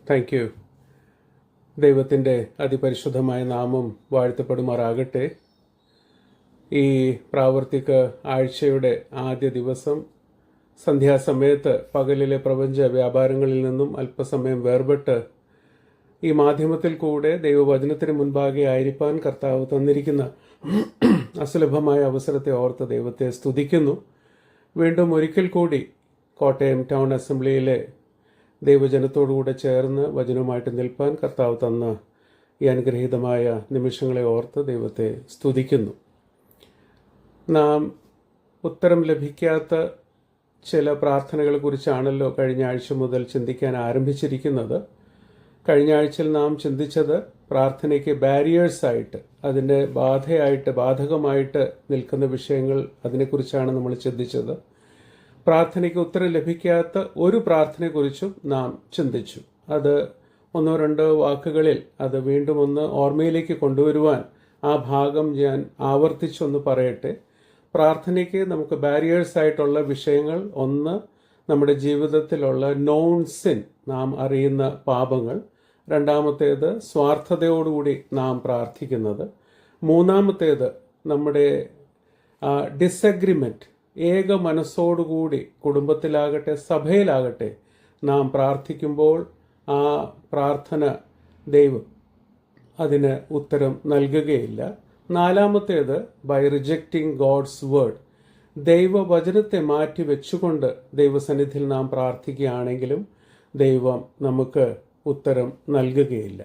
Thank you. ദൈവത്തിൻ്റെ അതിപരിശുദ്ധമായ നാമം വാഴ്ത്തപ്പെടുമാറാകട്ടെ. ഈ പ്രാവർത്തിക ആഴ്ചയുടെ ആദ്യ ദിവസം സന്ധ്യാസമയത്ത് പകലിലെ പ്രപഞ്ച വ്യാപാരങ്ങളിൽ നിന്നും അല്പസമയം വേർപെട്ട് ഈ മാധ്യമത്തിൽ കൂടെ ദൈവവചനത്തിന് മുൻപാകെ ആയിരിക്കാൻ കർത്താവ് തന്നിരിക്കുന്ന അസുലഭമായ അവസരത്തെ ഓർത്ത് ദൈവത്തെ സ്തുതിക്കുന്നു. വീണ്ടും ഒരിക്കൽ കൂടി കോട്ടയം ടൗൺ അസംബ്ലിയിലെ ദൈവജനത്തോടുകൂടെ ചേർന്ന് വചനവുമായിട്ട് നിൽപ്പാൻ കർത്താവ് തന്ന ഈ അനുഗ്രഹീതമായ നിമിഷങ്ങളെ ഓർത്ത് ദൈവത്തെ സ്തുതിക്കുന്നു. നാം ഉത്തരം ലഭിക്കാത്ത ചില പ്രാർത്ഥനകളെ കുറിച്ചാണല്ലോ കഴിഞ്ഞ ആഴ്ച മുതൽ ചിന്തിക്കാൻ ആരംഭിച്ചിരിക്കുന്നത്. കഴിഞ്ഞ ആഴ്ചയിൽ നാം ചിന്തിച്ചത് പ്രാർത്ഥനയ്ക്ക് ബാരിയേഴ്സായിട്ട്, അതിൻ്റെ ബാധകമായിട്ട് നിൽക്കുന്ന വിഷയങ്ങൾ, അതിനെക്കുറിച്ചാണ് നമ്മൾ ചിന്തിച്ചത്. പ്രാർത്ഥനയ്ക്ക് ഉത്തരം ലഭിക്കാത്ത ഒരു പ്രാർത്ഥനയെക്കുറിച്ചും നാം ചിന്തിച്ചു. അത് ഒന്നോ രണ്ടോ വാക്കുകളിൽ അത് വീണ്ടും ഒന്ന് ഓർമ്മയിലേക്ക് കൊണ്ടുവരുവാൻ ആ ഭാഗം ഞാൻ ആവർത്തിച്ചൊന്ന് പറയട്ടെ. പ്രാർത്ഥനയ്ക്ക് നമുക്ക് ബാരിയേഴ്സ് ആയിട്ടുള്ള വിഷയങ്ങൾ: ഒന്ന്, നമ്മുടെ ജീവിതത്തിലുള്ള നോൺ സിൻ, നാം അറിയുന്ന പാപങ്ങൾ. രണ്ടാമത്തേത്, സ്വാർത്ഥതയോടുകൂടി നാം പ്രാർത്ഥിക്കുന്നത്. മൂന്നാമത്തേത്, നമ്മുടെ ഡിസഗ്രിമെൻറ്റ്, ഏക മനസ്സോടുകൂടി കുടുംബത്തിലാകട്ടെ സഭയിലാകട്ടെ നാം പ്രാർത്ഥിക്കുമ്പോൾ ആ പ്രാർത്ഥന ദൈവം അതിന് ഉത്തരം നൽകുകയില്ല. നാലാമത്തേത്, ബൈ റിജക്റ്റിംഗ് ഗോഡ്സ് വേർഡ്, ദൈവവചനത്തെ മാറ്റി വെച്ചുകൊണ്ട് ദൈവസന്നിധിയിൽ നാം പ്രാർത്ഥിക്കുകയാണെങ്കിലും ദൈവം നമുക്ക് ഉത്തരം നൽകുകയില്ല.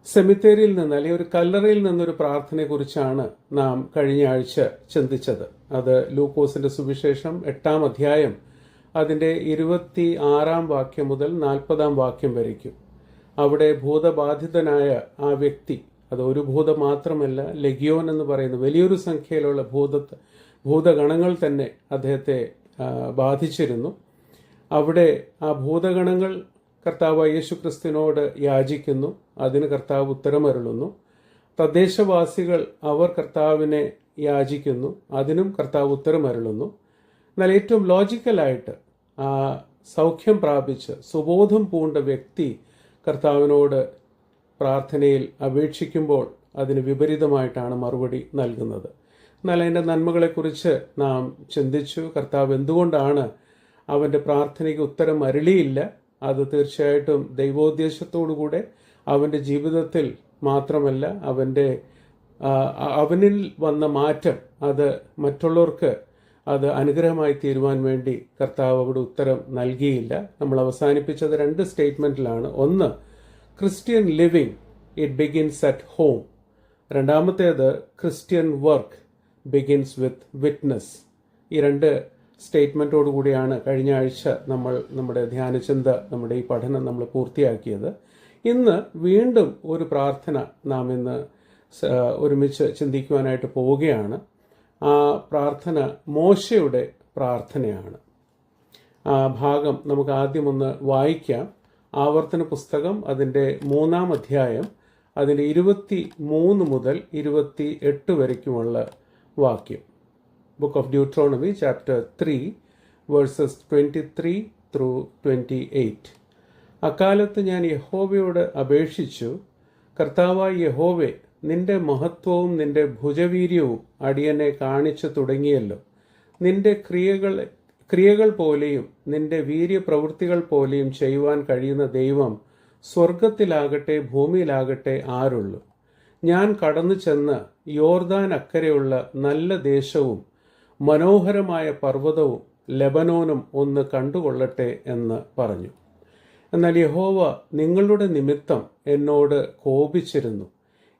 സെമിത്തേരിയിൽ നിന്ന്, അല്ലെങ്കിൽ ഒരു കല്ലറയിൽ നിന്നൊരു പ്രാർത്ഥനയെക്കുറിച്ചാണ് നാം കഴിഞ്ഞ ആഴ്ച ചിന്തിച്ചത്. അത് ലൂക്കോസിന്റെ സുവിശേഷം 8-ാം അധ്യായം അതിൻ്റെ 26-ാം വാക്യം മുതൽ 40-ാം വാക്യം വരയ്ക്കും. അവിടെ ഭൂതബാധിതനായ ആ വ്യക്തി, അത് ഒരു ഭൂതം മാത്രമല്ല, ലെഗിയോൻ എന്ന് പറയുന്ന വലിയൊരു സംഖ്യയിലുള്ള ഭൂതഗണങ്ങൾ തന്നെ അദ്ദേഹത്തെ ബാധിച്ചിരുന്നു. അവിടെ ആ ഭൂതഗണങ്ങൾ കർത്താവ് യേശുക്രിസ്തുവിനോട് യാചിക്കുന്നു. അതിന് കർത്താവ് ഉത്തരമരുളുന്നു. തദ്ദേശവാസികൾ അവർ കർത്താവിനെ യാചിക്കുന്നു. അതിനും കർത്താവ് ഉത്തരമരുളുന്നു. എന്നാൽ ഏറ്റവും ലോജിക്കലായിട്ട് ആ സൗഖ്യം പ്രാപിച്ച് സുബോധം പൂണ്ട വ്യക്തി കർത്താവിനോട് പ്രാർത്ഥനയിൽ അപേക്ഷിക്കുമ്പോൾ അതിന് വിപരീതമായിട്ടാണ് മറുപടി നൽകുന്നത്. എന്നാൽ അതിൻ്റെ നന്മകളെക്കുറിച്ച് നാം ചിന്തിച്ചു. കർത്താവ് എന്തുകൊണ്ടാണ് അവൻ്റെ പ്രാർത്ഥനയ്ക്ക് ഉത്തരം അരുളിയില്ല? അത് തീർച്ചയായിട്ടും ദൈവോദ്ദേശത്തോടുകൂടെ അവൻ്റെ ജീവിതത്തിൽ മാത്രമല്ല, അവനിൽ വന്ന മാറ്റം അത് മറ്റുള്ളവർക്ക് അത് അനുഗ്രഹമായി തീരുവാൻ വേണ്ടി കർത്താവ് അവിടെ ഉത്തരം നൽകിയില്ല. നമ്മൾ അവസാനിപ്പിച്ചത് 2 സ്റ്റേറ്റ്മെൻറ്റിലാണ്. ഒന്ന്, Christian living it begins at home. രണ്ടാമത്തേത്, Christian work begins with witness. ഈ 2 സ്റ്റേറ്റ്മെൻറ്റോടു കൂടിയാണ് കഴിഞ്ഞ ആഴ്ച നമ്മൾ നമ്മുടെ ധ്യാനചിന്ത, നമ്മുടെ ഈ പഠനം നമ്മൾ പൂർത്തിയാക്കിയത്. ഇന്ന് വീണ്ടും ഒരു പ്രാർത്ഥന നാം ഇന്ന് ഒരുമിച്ച് ചിന്തിക്കുവാനായിട്ട് പോവുകയാണ്. ആ പ്രാർത്ഥന മോശയുടെ പ്രാർത്ഥനയാണ്. ആ ഭാഗം നമുക്ക് ആദ്യം ഒന്ന് വായിക്കാം. ആവർത്തന പുസ്തകം അതിൻ്റെ 3-ാം അധ്യായം അതിൻ്റെ 23 മുതൽ 28 വരയ്ക്കുമുള്ള വാക്യം. Book of Deuteronomy, chapter 3, verses 23 through 28. അക്കാലത്ത് ഞാൻ യഹോവയോട് അപേക്ഷിച്ചു, കർത്താവായ യഹോവേ, നിന്റെ മഹത്വവും നിന്റെ ഭുജവീര്യവും അടിയനെ കാണിച്ചു തുടങ്ങിയല്ലോ. നിന്റെ ക്രിയകൾ പോലെയും നിന്റെ വീര്യപ്രവൃത്തികൾ പോലെയും ചെയ്യുവാൻ കഴിയുന്ന ദൈവം സ്വർഗത്തിലാകട്ടെ ഭൂമിയിലാകട്ടെ ആരുള്ളൂ? ഞാൻ കടന്നു ചെന്ന് യോർദാൻ അക്കരെയുള്ള നല്ല ദേശവും മനോഹരമായ പർവ്വതവും ലെബനോനും ഒന്ന് കണ്ടുകൊള്ളട്ടെ എന്ന് പറഞ്ഞു. എന്നാൽ യഹോവ നിങ്ങളുടെ നിമിത്തം എന്നോട് കോപിച്ചിരുന്നു,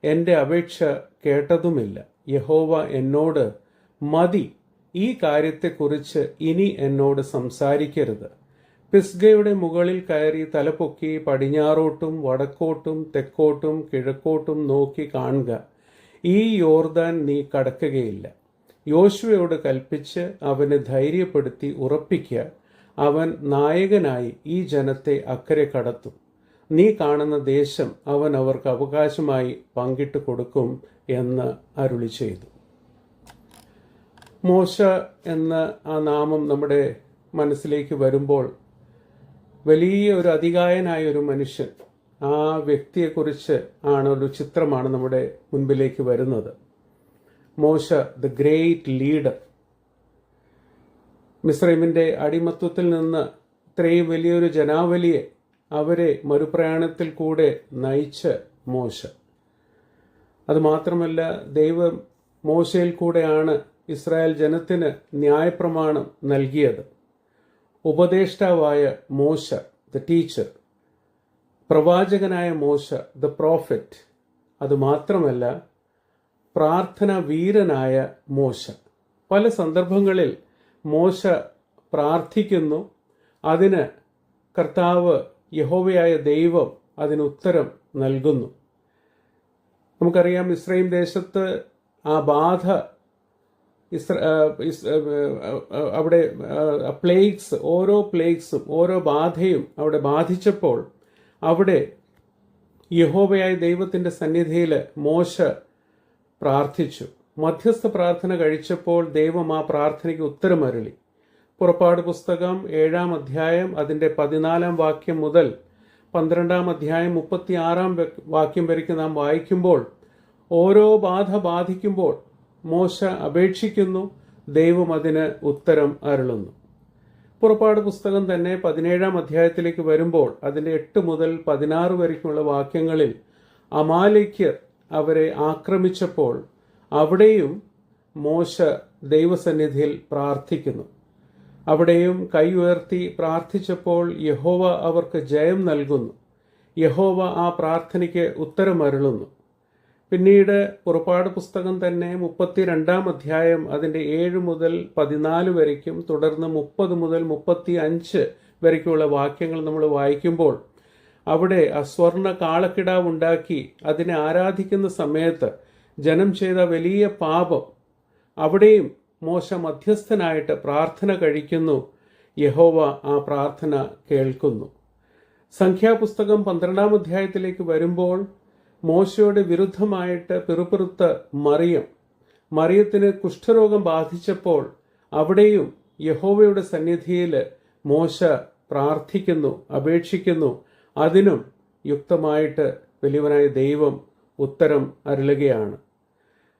എൻ്റെ അപേക്ഷ കേട്ടതുമില്ല. യഹോവ എന്നോട്, മതി, ഈ കാര്യത്തെക്കുറിച്ച് ഇനി എന്നോട് സംസാരിക്കരുത്. പിസ്ഗയുടെ മുകളിൽ കയറി തലപൊക്കി പടിഞ്ഞാറോട്ടും വടക്കോട്ടും തെക്കോട്ടും കിഴക്കോട്ടും നോക്കി കാണുക. ഈ യോർദാൻ നീ കടക്കുകയില്ല. യോശുവയോട് കൽപ്പിച്ച് അവനെ ധൈര്യപ്പെടുത്തി ഉറപ്പിക്കുക. അവൻ നായകനായി ഈ ജനത്തെ അക്കരെ കടത്തും. നീ കാണുന്ന ദേശം അവൻ അവർക്ക് അവകാശമായി പങ്കിട്ട് കൊടുക്കും എന്ന് അരുളി ചെയ്തു. മോശ എന്ന ആ നാമം നമ്മുടെ മനസ്സിലേക്ക് വരുമ്പോൾ വലിയ ഒരു അതികായനായ ഒരു മനുഷ്യൻ, ആ വ്യക്തിയെക്കുറിച്ച് ഒരു ചിത്രമാണ് നമ്മുടെ മുൻപിലേക്ക് വരുന്നത്. മോശ, ദ ഗ്രേറ്റ് ലീഡർ. മിസ്രൈമിൻ്റെ അടിമത്വത്തിൽ നിന്ന് ഇത്രയും വലിയൊരു ജനാവലിയെ അവരെ മറുപ്രയാണത്തിൽ കൂടെ നയിച്ച മോശ. അതുമാത്രമല്ല, ദൈവം മോശയിൽ കൂടെയാണ് ഇസ്രായേൽ ജനത്തിന് ന്യായപ്രമാണം നൽകിയത്. ഉപദേഷ്ടാവായ മോശ, ദ ടീച്ചർ. പ്രവാചകനായ മോശ, ദ പ്രോഫറ്റ്. അതുമാത്രമല്ല, പ്രാർത്ഥന വീരനായ മോശ. പല സന്ദർഭങ്ങളിൽ മോശ പ്രാർത്ഥിക്കുന്നു, അതിന് കർത്താവ് യഹോവയായ ദൈവം അതിന് ഉത്തരം നൽകുന്നു. നമുക്കറിയാം, ഇസ്രായേൽ ദേശത്ത് ആ ബാധ, അവിടെ പ്ലേഗ്സ്, ഓരോ പ്ലേഗ്സും ഓരോ ബാധയും അവിടെ ബാധിച്ചപ്പോൾ അവിടെ യഹോവയായ ദൈവത്തിൻ്റെ സന്നിധിയിൽ മോശ പ്രാർത്ഥിച്ചു. മധ്യസ്ഥ പ്രാർത്ഥന കഴിച്ചപ്പോൾ ദൈവം ആ പ്രാർത്ഥനയ്ക്ക് ഉത്തരമരുളി. പുറപ്പാട് പുസ്തകം 7-ാം അധ്യായം അതിൻ്റെ 14-ാം വാക്യം മുതൽ 12-ാം അധ്യായം 36-ാം വാക്യം വരയ്ക്ക് നാം വായിക്കുമ്പോൾ ഓരോ ബാധ ബാധിക്കുമ്പോൾ മോശ അപേക്ഷിക്കുന്നു, ദൈവം അതിന് ഉത്തരം അരുളുന്നു. പുറപ്പാട് പുസ്തകം തന്നെ 17-ാം അധ്യായത്തിലേക്ക് വരുമ്പോൾ അതിൻ്റെ 8 മുതൽ 16 വരയ്ക്കുള്ള വാക്യങ്ങളിൽ അമാലേക്യർ അവരെ ആക്രമിച്ചപ്പോൾ അവിടെയും മോശ ദൈവസന്നിധിയിൽ പ്രാർത്ഥിക്കുന്നു. അവിടെയും കൈ ഉയർത്തി പ്രാർത്ഥിച്ചപ്പോൾ യഹോവ അവർക്ക് ജയം നൽകുന്നു. യഹോവ ആ പ്രാർത്ഥനയ്ക്ക് ഉത്തരമരുളുന്നു. പിന്നീട് പുറപ്പാട് പുസ്തകം തന്നെ 32-ാം അധ്യായം അതിൻ്റെ 7 മുതൽ 14 വരയ്ക്കും തുടർന്ന് 30 മുതൽ 35 വരയ്ക്കുള്ള വാക്യങ്ങൾ നമ്മൾ വായിക്കുമ്പോൾ അവിടെ ആ സ്വർണ്ണ കാളക്കിടാവ് ഉണ്ടാക്കി അതിനെ ആരാധിക്കുന്ന സമയത്ത് ജനം ചെയ്ത വലിയ പാപം, അവിടെയും മോശ മധ്യസ്ഥനായിട്ട് പ്രാർത്ഥന കഴിക്കുന്നു. യഹോവ ആ പ്രാർത്ഥന കേൾക്കുന്നു. സംഖ്യാപുസ്തകം 12-ാം അധ്യായത്തിലേക്ക് വരുമ്പോൾ മോശയോട് വിരുദ്ധമായിട്ട് പിറുപിറുത്ത മറിയത്തിന് കുഷ്ഠരോഗം ബാധിച്ചപ്പോൾ അവിടെയും യഹോവയുടെ സന്നിധിയിൽ മോശ പ്രാർത്ഥിക്കുന്നു, അപേക്ഷിക്കുന്നു. അതിനും യുക്തമായിട്ട് വലിയവനായ ദൈവം ഉത്തരം അരുളുകയാണ്.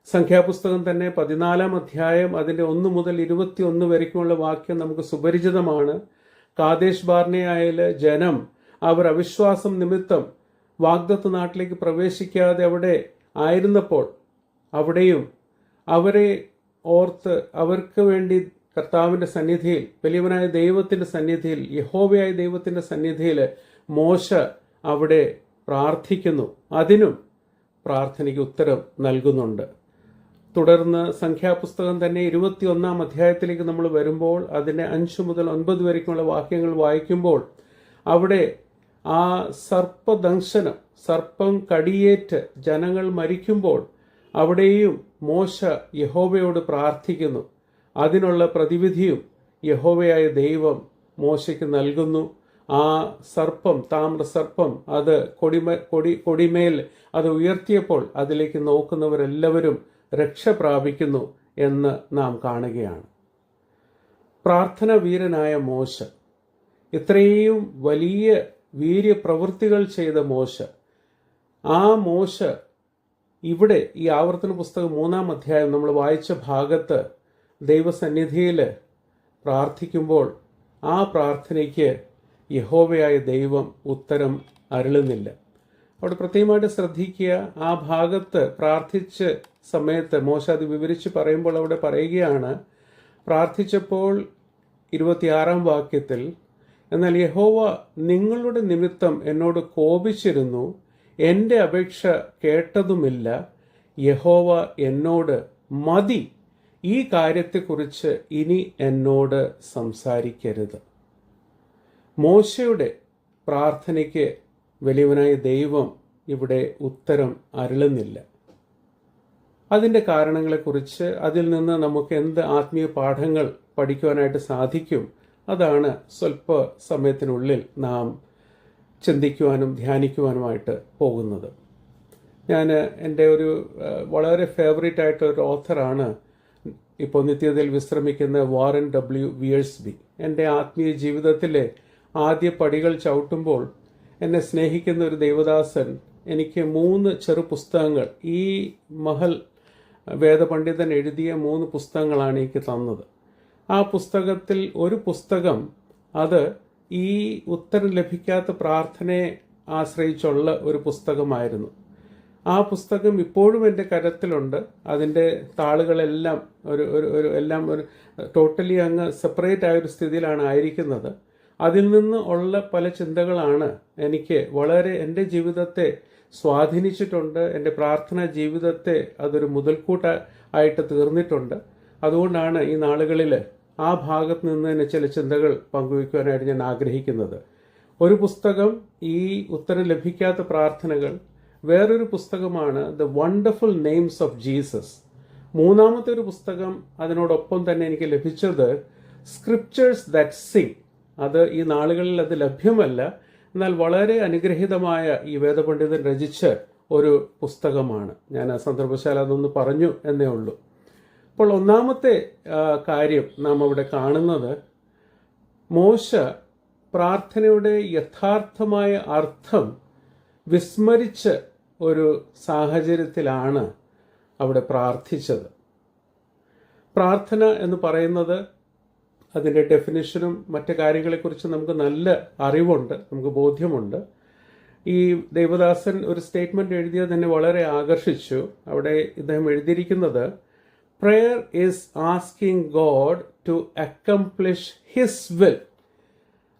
സംഖ്യാപുസ്തകം തന്നെ 14-ാം അധ്യായം അതിൻ്റെ 1 മുതൽ 21 വരയ്ക്കുമുള്ള വാക്യം നമുക്ക് സുപരിചിതമാണ്. കാദേശ് ബാർനേയയിലെ ജനം അവർ അവിശ്വാസം നിമിത്തം വാഗ്ദത്ത നാട്ടിലേക്ക് പ്രവേശിക്കാതെ അവിടെ ആയിരുന്നപ്പോൾ അവിടെയും അവരെ ഓർത്ത് അവർക്ക് വേണ്ടി കർത്താവിൻ്റെ സന്നിധിയിൽ, വലിയവനായ ദൈവത്തിൻ്റെ സന്നിധിയിൽ, യഹോവയായ ദൈവത്തിൻ്റെ സന്നിധിയിൽ മോശ അവിടെ പ്രാർത്ഥിക്കുന്നു. അതിനും പ്രാർത്ഥനയ്ക്ക് ഉത്തരം നൽകുന്നുണ്ട്. തുടർന്ന് സംഖ്യാപുസ്തകം തന്നെ 21-ാം അധ്യായത്തിലേക്ക് നമ്മൾ വരുമ്പോൾ അതിൻ്റെ 5 മുതൽ 9 വരയ്ക്കുള്ള വാക്യങ്ങൾ വായിക്കുമ്പോൾ അവിടെ ആ സർപ്പദംശനം, സർപ്പം കടിയേറ്റ് ജനങ്ങൾ മരിക്കുമ്പോൾ അവിടെയും മോശ യഹോവയോട് പ്രാർത്ഥിക്കുന്നു. അതിനുള്ള പ്രതിവിധിയും യഹോവയായ ദൈവം മോശയ്ക്ക് നൽകുന്നു. ആ സർപ്പം, താമ്രസർപ്പം, അത് കൊടിമേൽ അത് ഉയർത്തിയപ്പോൾ അതിലേക്ക് നോക്കുന്നവരെല്ലാവരും രക്ഷ പ്രാപിക്കുന്നു എന്ന് നാം കാണുകയാണ്. പ്രാർത്ഥന വീരനായ മോശ, ഇത്രയും വലിയ വീര്യപ്രവൃത്തികൾ ചെയ്ത മോശ, ആ മോശ ഇവിടെ ഈ ആവർത്തന പുസ്തകം 3-ാം അധ്യായം നമ്മൾ വായിച്ച ഭാഗത്ത് ദൈവസന്നിധിയിൽ പ്രാർത്ഥിക്കുമ്പോൾ ആ പ്രാർത്ഥനയ്ക്ക് യഹോവയായ ദൈവം ഉത്തരം അരുളുന്നില്ല. അവിടെ പ്രത്യേകമായിട്ട് ശ്രദ്ധിക്കുക, ആ ഭാഗത്ത് പ്രാർത്ഥിച്ച സമയത്ത് മോശ അത് വിവരിച്ച് പറയുമ്പോൾ അവിടെ പറയുകയാണ്, പ്രാർത്ഥിച്ചപ്പോൾ 26-ാം വാക്യത്തിൽ, എന്നാൽ യഹോവ നിങ്ങളുടെ നിമിത്തം എന്നോട് കോപിച്ചിരുന്നു, എൻ്റെ അപേക്ഷ കേട്ടതുമില്ല. യഹോവ എന്നോട് മതി, ഈ കാര്യത്തെക്കുറിച്ച് ഇനി എന്നോട് സംസാരിക്കരുത്. മോശയുടെ പ്രാർത്ഥനയ്ക്ക് വലിയവനായ ദൈവം ഇവിടെ ഉത്തരം അരുളുന്നില്ല. അതിൻ്റെ കാരണങ്ങളെക്കുറിച്ച്, അതിൽ നിന്ന് നമുക്ക് എന്ത് ആത്മീയ പാഠങ്ങൾ പഠിക്കുവാനായിട്ട് സാധിക്കും, അതാണ് സ്വല്പ സമയത്തിനുള്ളിൽ നാം ചിന്തിക്കുവാനും ധ്യാനിക്കുവാനുമായിട്ട് പോകുന്നത്. ഞാൻ എൻ്റെ ഒരു വളരെ ഫേവറേറ്റ് ആയിട്ടൊരു ഓഥറാണ് ഇപ്പോൾ നിത്യതയിൽ വിശ്രമിക്കുന്ന വാറൻ W. വിയേഴ്സ്ബി. എൻ്റെ ആത്മീയ ജീവിതത്തിലെ ആദ്യ പടികൾ ചവിട്ടുമ്പോൾ എന്നെ സ്നേഹിക്കുന്ന ഒരു ദൈവദാസൻ എനിക്ക് 3 ചെറു പുസ്തകങ്ങൾ, ഈ മഹൽ വേദപണ്ഡിതൻ എഴുതിയ 3 പുസ്തകങ്ങളാണ് എനിക്ക് തന്നത്. ആ പുസ്തകത്തിൽ ഒരു പുസ്തകം അത് ഈ ഉത്തരം ലഭിക്കാത്ത പ്രാർത്ഥനയെ ആശ്രയിച്ചുള്ള ഒരു പുസ്തകമായിരുന്നു. ആ പുസ്തകം ഇപ്പോഴും എൻ്റെ കരത്തിലുണ്ട്. അതിൻ്റെ താളുകളെല്ലാം ഒരു ടോട്ടലി അങ്ങ് സെപ്പറേറ്റ് ആയൊരു സ്ഥിതിയിലാണ് ആയിരിക്കുന്നത്. അതിൽ നിന്ന് ഉള്ള പല ചിന്തകളാണ് എനിക്ക് വളരെ എൻ്റെ ജീവിതത്തെ സ്വാധീനിച്ചിട്ടുണ്ട്. എൻ്റെ പ്രാർത്ഥനാ ജീവിതത്തെ അതൊരു മുതൽക്കൂട്ടായിട്ട് തീർന്നിട്ടുണ്ട്. അതുകൊണ്ടാണ് ഈ നാളുകളിൽ ആ ഭാഗത്ത് നിന്ന് തന്നെ ചില ചിന്തകൾ പങ്കുവയ്ക്കുവാനായിട്ട് ഞാൻ ആഗ്രഹിക്കുന്നത്. ഒരു പുസ്തകം ഈ ഉത്തരം ലഭിക്കാത്ത പ്രാർത്ഥനകൾ, വേറൊരു പുസ്തകമാണ് the wonderful names of Jesus. മൂന്നാമത്തെ ഒരു പുസ്തകം അതിനോടൊപ്പം തന്നെ എനിക്ക് ലഭിച്ചത് സ്ക്രിപ്ചേഴ്സ് ദാറ്റ് സിംഗ്. അത് ഈ നാളുകളിൽ അത് ലഭ്യമല്ല, എന്നാൽ വളരെ അനുഗ്രഹീതമായ ഈ വേദപണ്ഡിതൻ രചിച്ച ഒരു പുസ്തകമാണ്. ഞാൻ ആ സന്ദർഭശാല അതൊന്ന് പറഞ്ഞു എന്നേ ഉള്ളൂ. അപ്പോൾ ഒന്നാമത്തെ കാര്യം നാം അവിടെ കാണുന്നത്, മോശ പ്രാർത്ഥനയുടെ യഥാർത്ഥമായ അർത്ഥം വിസ്മരിച്ച ഒരു സാഹചര്യത്തിലാണ് അവിടെ പ്രാർത്ഥിച്ചത്. പ്രാർത്ഥന എന്ന് പറയുന്നത് അതിൻ്റെ ഡെഫിനിഷനും മറ്റു കാര്യങ്ങളെക്കുറിച്ച് നമുക്ക് നല്ല അറിവുണ്ട്, നമുക്ക് ബോധ്യമുണ്ട്. ഈ ദേവദാസൻ ഒരു സ്റ്റേറ്റ്മെന്റ് എഴുതിയത് എന്നെ വളരെ ആകർഷിച്ചു. അവിടെ ഇദ്ദേഹം എഴുതിയിരിക്കുന്നത്, prayer is asking God to accomplish his will.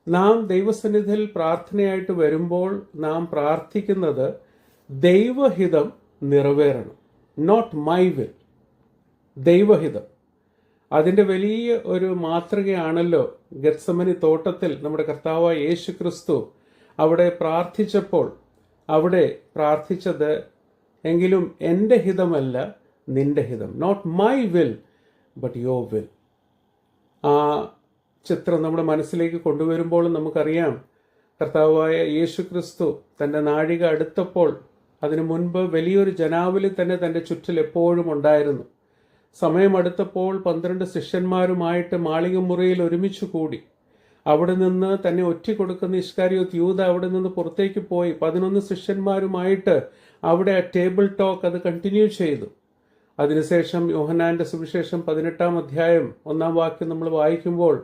നാം ദൈവസന്നിധിയിൽ പ്രാർത്ഥനയായിട്ട് വരുമ്പോൾ നാം പ്രാർത്ഥിക്കുന്നത് ദൈവഹിതം നിറവേറണം, നോട്ട് മൈ വിൽ, ദൈവഹിതം. അതിൻ്റെ വലിയ ഒരു മാതൃകയാണല്ലോ ഗെത്സമനി തോട്ടത്തിൽ നമ്മുടെ കർത്താവായ യേശു ക്രിസ്തു അവിടെ പ്രാർത്ഥിച്ചപ്പോൾ അവിടെ പ്രാർത്ഥിച്ചത്, എങ്കിലും എൻ്റെ ഹിതമല്ല നിന്റെ ഹിതം, not my will but your will. ആ ചിത്രം നമ്മുടെ മനസ്സിലേക്ക് കൊണ്ടുവരുമ്പോൾ നമുക്കറിയാം, കർത്താവായ യേശു ക്രിസ്തു തൻ്റെ നാഴിക അടുത്തപ്പോൾ അതിനു മുൻപ് വലിയൊരു ജനാവലി തന്നെ തൻ്റെ ചുറ്റിൽ എപ്പോഴും ഉണ്ടായിരുന്നു. സമയമടുത്തപ്പോൾ 12 ശിഷ്യന്മാരുമായിട്ട് മാളികമുറിയിൽ ഒരുമിച്ച് കൂടി. അവിടെ നിന്ന് തന്നെ ഒറ്റിക്കൊടുക്കുന്ന ഇസ്കാരിയോത്ത് യൂദ അവിടെ നിന്ന് പുറത്തേക്ക് പോയി 11 ശിഷ്യന്മാരുമായിട്ട് അവിടെ ടേബിൾ ടോക്ക് അത് കണ്ടിന്യൂ ചെയ്തു. അതിനുശേഷം യോഹന്നാന്റെ സുവിശേഷം 18-ാം അധ്യായം 1-ാം വാക്യം നമ്മൾ വായിക്കുമ്പോൾ,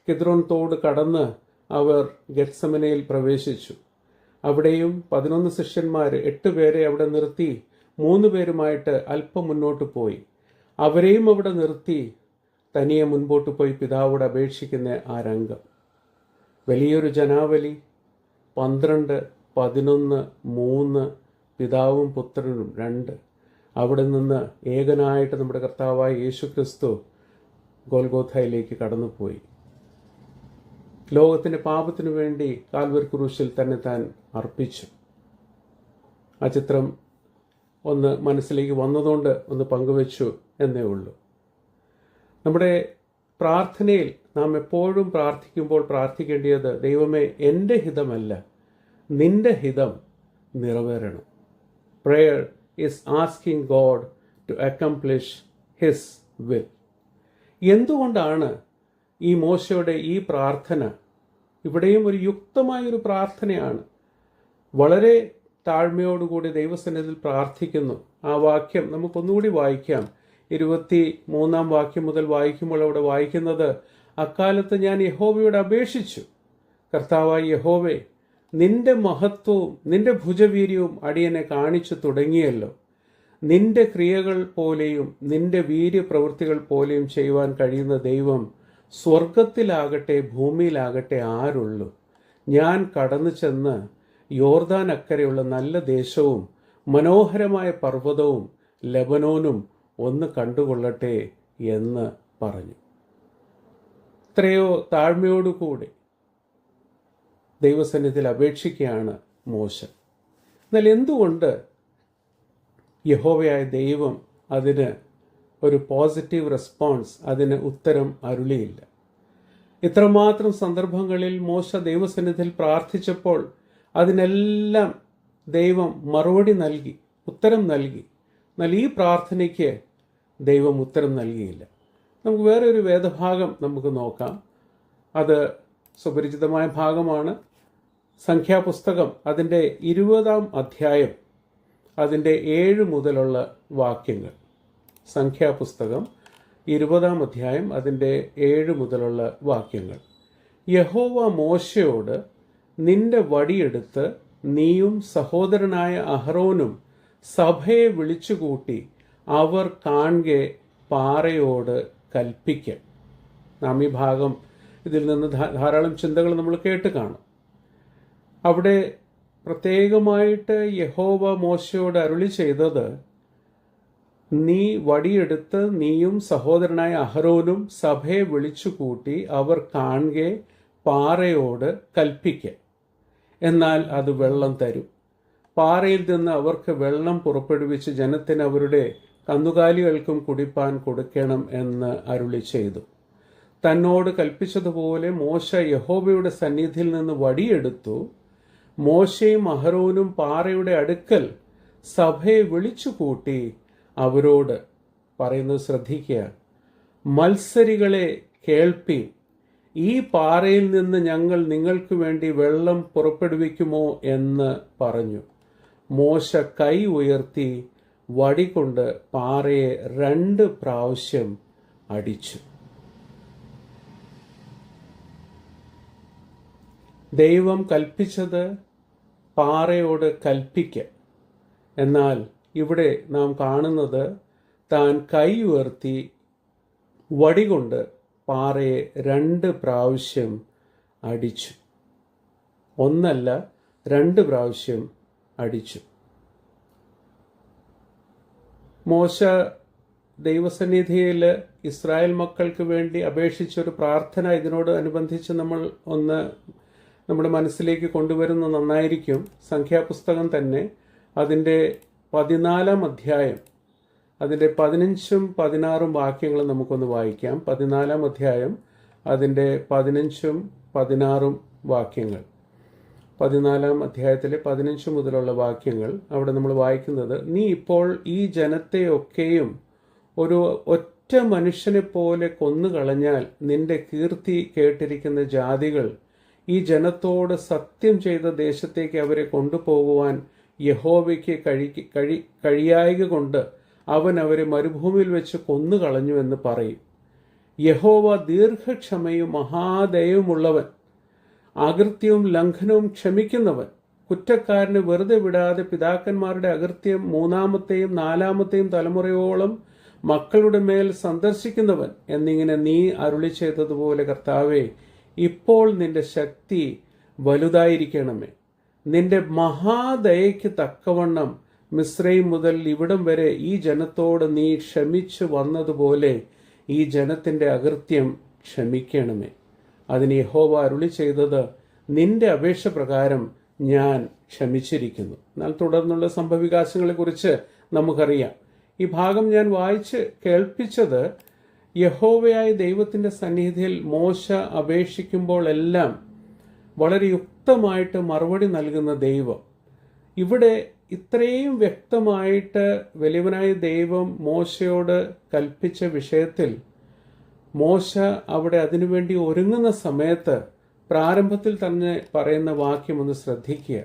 കിദ്രോൻ തോട് കടന്ന് അവർ ഗെത്സമനയിൽ പ്രവേശിച്ചു. അവിടെയും 11 ശിഷ്യന്മാർ 8 പേരെ അവിടെ നിർത്തി 3 പേരുമായിട്ട് അല്പം മുന്നോട്ട് പോയി. അവരെയും അവിടെ നിർത്തി തനിയെ മുൻപോട്ട് പോയി പിതാവോട് അപേക്ഷിക്കുന്ന ആ രംഗം. വലിയൊരു ജനാവലി, 12, 11, 3, പിതാവും പുത്രനും 2. അവിടെ നിന്ന് ഏകനായിട്ട് നമ്മുടെ കർത്താവായ യേശു ക്രിസ്തു ഗോൽഗോഥയിലേക്ക് കടന്നുപോയി. ലോകത്തിന്റെ പാപത്തിനു വേണ്ടി കാൽവരി ക്രൂശിൽ തന്നെ താൻ അർപ്പിച്ചു. ആ ചിത്രം ഒന്ന് മനസ്സിലേക്ക് വന്നതുകൊണ്ട് ഒന്ന് പങ്കുവച്ചു എന്നേ ഉള്ളൂ. നമ്മുടെ പ്രാർത്ഥനയിൽ നാം എപ്പോഴും പ്രാർത്ഥിക്കുമ്പോൾ പ്രാർത്ഥിക്കേണ്ടത്, ദൈവമേ എൻ്റെ ഹിതമല്ല നിന്റെ ഹിതം നിറവേറണം. Prayer is asking God to accomplish his will. എന്തുകൊണ്ടാണ് ഈ മോശയുടെ ഈ പ്രാർത്ഥന ഇവിടെയും ഒരു യുക്തമായൊരു പ്രാർത്ഥനയാണ്? വളരെ താഴ്മയോടുകൂടി ദൈവസന്നിധിയിൽ പ്രാർത്ഥിക്കുന്നു. ആ വാക്യം നമുക്കൊന്നുകൂടി വായിക്കാം. 23-ാം വാക്യം മുതൽ വായിക്കുമ്പോൾ അവിടെ വായിക്കുന്നത്, അക്കാലത്ത് ഞാൻ യഹോവയോട് അപേക്ഷിച്ചു, കർത്താവായ യഹോവേ, നിന്റെ മഹത്വവും നിന്റെ ഭുജവീര്യവും അടിയനെ കാണിച്ചു തുടങ്ങിയല്ലോ. നിന്റെ ക്രിയകൾ പോലെയും നിന്റെ വീര്യപ്രവൃത്തികൾ പോലെയും ചെയ്യുവാൻ കഴിയുന്ന ദൈവം സ്വർഗത്തിലാകട്ടെ ഭൂമിയിലാകട്ടെ ആരുള്ളൂ? ഞാൻ കടന്നു ചെന്ന് യോർദാൻ അക്കരെയുള്ള നല്ല ദേശവും മനോഹരമായ പർവ്വതവും ലെബനോനും ഒന്ന് കണ്ടുകൊള്ളട്ടെ എന്ന് പറഞ്ഞു. എത്രയോ താഴ്മയോടുകൂടി ദൈവസന്നിധിയിൽ അപേക്ഷിക്കുകയാണ് മോശ. എന്നാൽ എന്തുകൊണ്ട് യഹോവയായ ദൈവം അതിന് ഒരു പോസിറ്റീവ് റെസ്പോൺസ്, അതിന് ഉത്തരം അരുളിയില്ല? ഇത്രമാത്രം സന്ദർഭങ്ങളിൽ മോശ ദൈവസന്നിധിയിൽ പ്രാർത്ഥിച്ചപ്പോൾ അതിനെല്ലാം ദൈവം മറുപടി നൽകി, ഉത്തരം നൽകി. എന്നാൽ ഈ പ്രാർത്ഥനയ്ക്ക് ദൈവം ഉത്തരം നൽകിയില്ല. നമുക്ക് വേറെ ഒരു വേദഭാഗം നമുക്ക് നോക്കാം. അത് സുപരിചിതമായ ഭാഗമാണ്. സംഖ്യാപുസ്തകം അതിൻ്റെ 20-ാം അധ്യായം അതിൻ്റെ 7 മുതലുള്ള വാക്യങ്ങൾ. സംഖ്യാപുസ്തകം 20-ാം അധ്യായം അതിൻ്റെ 7 മുതലുള്ള വാക്യങ്ങൾ. യഹോവ മോശയോട്, നിന്റെ വടിയെടുത്ത് നീയും സഹോദരനായ അഹ്റോനും സഭയെ വിളിച്ചുകൂട്ടി അവർ കാൺകെ പാറയോട് കൽപ്പിക്ക. നാം ഈ ഭാഗം ഇതിൽ നിന്ന് ധാരാളം ചിന്തകൾ നമ്മൾ കേട്ട് കാണും. അവിടെ പ്രത്യേകമായിട്ട് യഹോവ മോശയോട് അരുളി ചെയ്തത്, നീ വടിയെടുത്ത് നീയും സഹോദരനായ അഹ്റോനും സഭയെ വിളിച്ചുകൂട്ടി അവർ കാൺകെ പാറയോട് കൽപ്പിക്ക, എന്നാൽ അത് വെള്ളം തരും. പാറയിൽ നിന്ന് അവർക്ക് വെള്ളം പുറപ്പെടുവിച്ച് ജനത്തിന് അവരുടെ കന്നുകാലികൾക്കും കുടിപ്പാൻ കൊടുക്കണം എന്ന് അരുളി ചെയ്തു. തന്നോട് കൽപ്പിച്ചതുപോലെ മോശ യഹോവയുടെ സന്നിധിയിൽ നിന്ന് വടിയെടുത്തു. മോശയും അഹ്റോനും പാറയുടെ അടുക്കൽ സഭയെ വിളിച്ചുകൂട്ടി അവരോട് പറയുന്നത് ശ്രദ്ധിക്കുക, മത്സരികളെ കേൾപ്പീൻ, ഈ പാറയിൽ നിന്ന് ഞങ്ങൾ നിങ്ങൾക്ക് വേണ്ടി വെള്ളം പുറപ്പെടുവിക്കുമോ എന്ന് പറഞ്ഞു. മോശ കൈ ഉയർത്തി വടികൊണ്ട് പാറയെ 2 പ്രാവശ്യം അടിച്ചു. ദൈവം കൽപ്പിച്ചത് പാറയോട് കൽപ്പിക്ക. എന്നാൽ ഇവിടെ നാം കാണുന്നത് താൻ കൈ ഉയർത്തി വടികൊണ്ട് പാറയെ 2 പ്രാവശ്യം അടിച്ചു. ഒന്നല്ല, 2 പ്രാവശ്യം അടിച്ചു. മോശ ദൈവസന്നിധിയിൽ ഇസ്രായേൽ മക്കൾക്ക് വേണ്ടി അപേക്ഷിച്ചൊരു പ്രാർത്ഥന ഇതിനോട് അനുബന്ധിച്ച് നമ്മൾ ഒന്ന് നമ്മുടെ മനസ്സിലേക്ക് കൊണ്ടുവരുന്ന നന്നായിരിക്കും. സംഖ്യാപുസ്തകം തന്നെ അതിൻ്റെ 14-ാം അധ്യായം അതിൻ്റെ 15ഉം 16ഉം വാക്യങ്ങൾ നമുക്കൊന്ന് വായിക്കാം. 14-ാം അധ്യായം അതിൻ്റെ 15ഉം 16ഉം വാക്യങ്ങൾ. 14-ാം അധ്യായത്തിലെ 15 മുതലുള്ള വാക്യങ്ങൾ അവിടെ നമ്മൾ വായിക്കുന്നത്, നീ ഇപ്പോൾ ഈ ജനത്തെയൊക്കെയും ഒരു ഒറ്റ മനുഷ്യനെ പോലെ കൊന്നുകളഞ്ഞാൽ നിന്റെ കീർത്തി കേട്ടിരിക്കുന്ന ജാതികൾ ഈ ജനത്തോട് സത്യം ചെയ്ത ദേശത്തേക്ക് അവരെ കൊണ്ടുപോകുവാൻ യഹോവയ്ക്ക് കഴിയായക കൊണ്ട് അവൻ അവരെ മരുഭൂമിയിൽ വെച്ച് കൊന്നുകളഞ്ഞു എന്ന് പറയും. യഹോവ ദീർഘക്ഷമയും മഹാദയവുമുള്ളവൻ, അകൃത്യവും ലംഘനവും ക്ഷമിക്കുന്നവൻ, കുറ്റക്കാരനെ വെറുതെ വിടാതെ പിതാക്കന്മാരുടെ അകൃത്യം 3-ാമത്തെയും 4-ാമത്തെയും തലമുറയോളം മക്കളുടെ മേൽ സന്ദർശിക്കുന്നവൻ എന്നിങ്ങനെ നീ അരുളി ചെയ്തതുപോലെ കർത്താവേ, ഇപ്പോൾ നിന്റെ ശക്തി വലുതായിരിക്കണമേ. നിന്റെ മഹാദയയ്ക്ക് തക്കവണ്ണം മിസ്രൈം മുതൽ ഇവിടം വരെ ഈ ജനത്തോട് നീ ക്ഷമിച്ചു വന്നതുപോലെ ഈ ജനത്തിന്റെ അകൃത്യം ക്ഷമിക്കണമേ. അതിന് യഹോവ അരുളി ചെയ്തത്, നിന്റെ അപേക്ഷ പ്രകാരം ഞാൻ ക്ഷമിച്ചിരിക്കുന്നു. എന്നാൽ തുടർന്നുള്ള സംഭവവികാസങ്ങളെക്കുറിച്ച് നമുക്കറിയാം. ഈ ഭാഗം ഞാൻ വായിച്ച് കേൾപ്പിച്ചത് യഹോവയായ ദൈവത്തിന്റെ സന്നിധിയിൽ മോശ അപേക്ഷിക്കുമ്പോൾ എല്ലാം വളരെ യുക്തമായിട്ട് മറുപടി നൽകുന്ന ദൈവം, ഇവിടെ ഇത്രയും വ്യക്തമായിട്ട് വലിയവനായ ദൈവം മോശയോട് കൽപ്പിച്ച വിഷയത്തിൽ മോശ അവിടെ അതിനുവേണ്ടി ഒരുങ്ങുന്ന സമയത്ത് പ്രാരംഭത്തിൽ തന്നെ പറയുന്ന വാക്യം ഒന്ന് ശ്രദ്ധിക്കുക,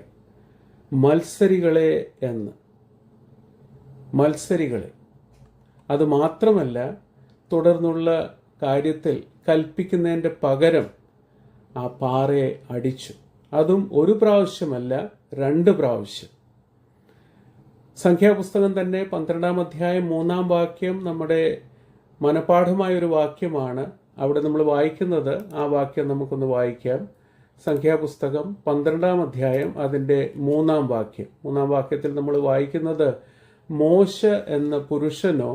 മത്സരികളെ എന്ന്. മത്സരികളെ. അത് മാത്രമല്ല, തുടർന്നുള്ള കാര്യത്തിൽ കൽപ്പിക്കുന്നതിൻ്റെ പകരം ആ പാറയെ അടിച്ചു. അതും 1 പ്രാവശ്യമല്ല, 2 പ്രാവശ്യം. സംഖ്യാപുസ്തകം തന്നെ 12-ാം അധ്യായം 3-ാം വാക്യം നമ്മുടെ മനപാഠമായൊരു വാക്യമാണ്. അവിടെ നമ്മൾ വായിക്കുന്നത്, ആ വാക്യം നമുക്കൊന്ന് വായിക്കാം. സംഖ്യാപുസ്തകം 12-ാം അധ്യായം അതിൻ്റെ 3-ാം വാക്യം. 3-ാം വാക്യത്തിൽ നമ്മൾ വായിക്കുന്നത്, മോശ എന്ന പുരുഷനോ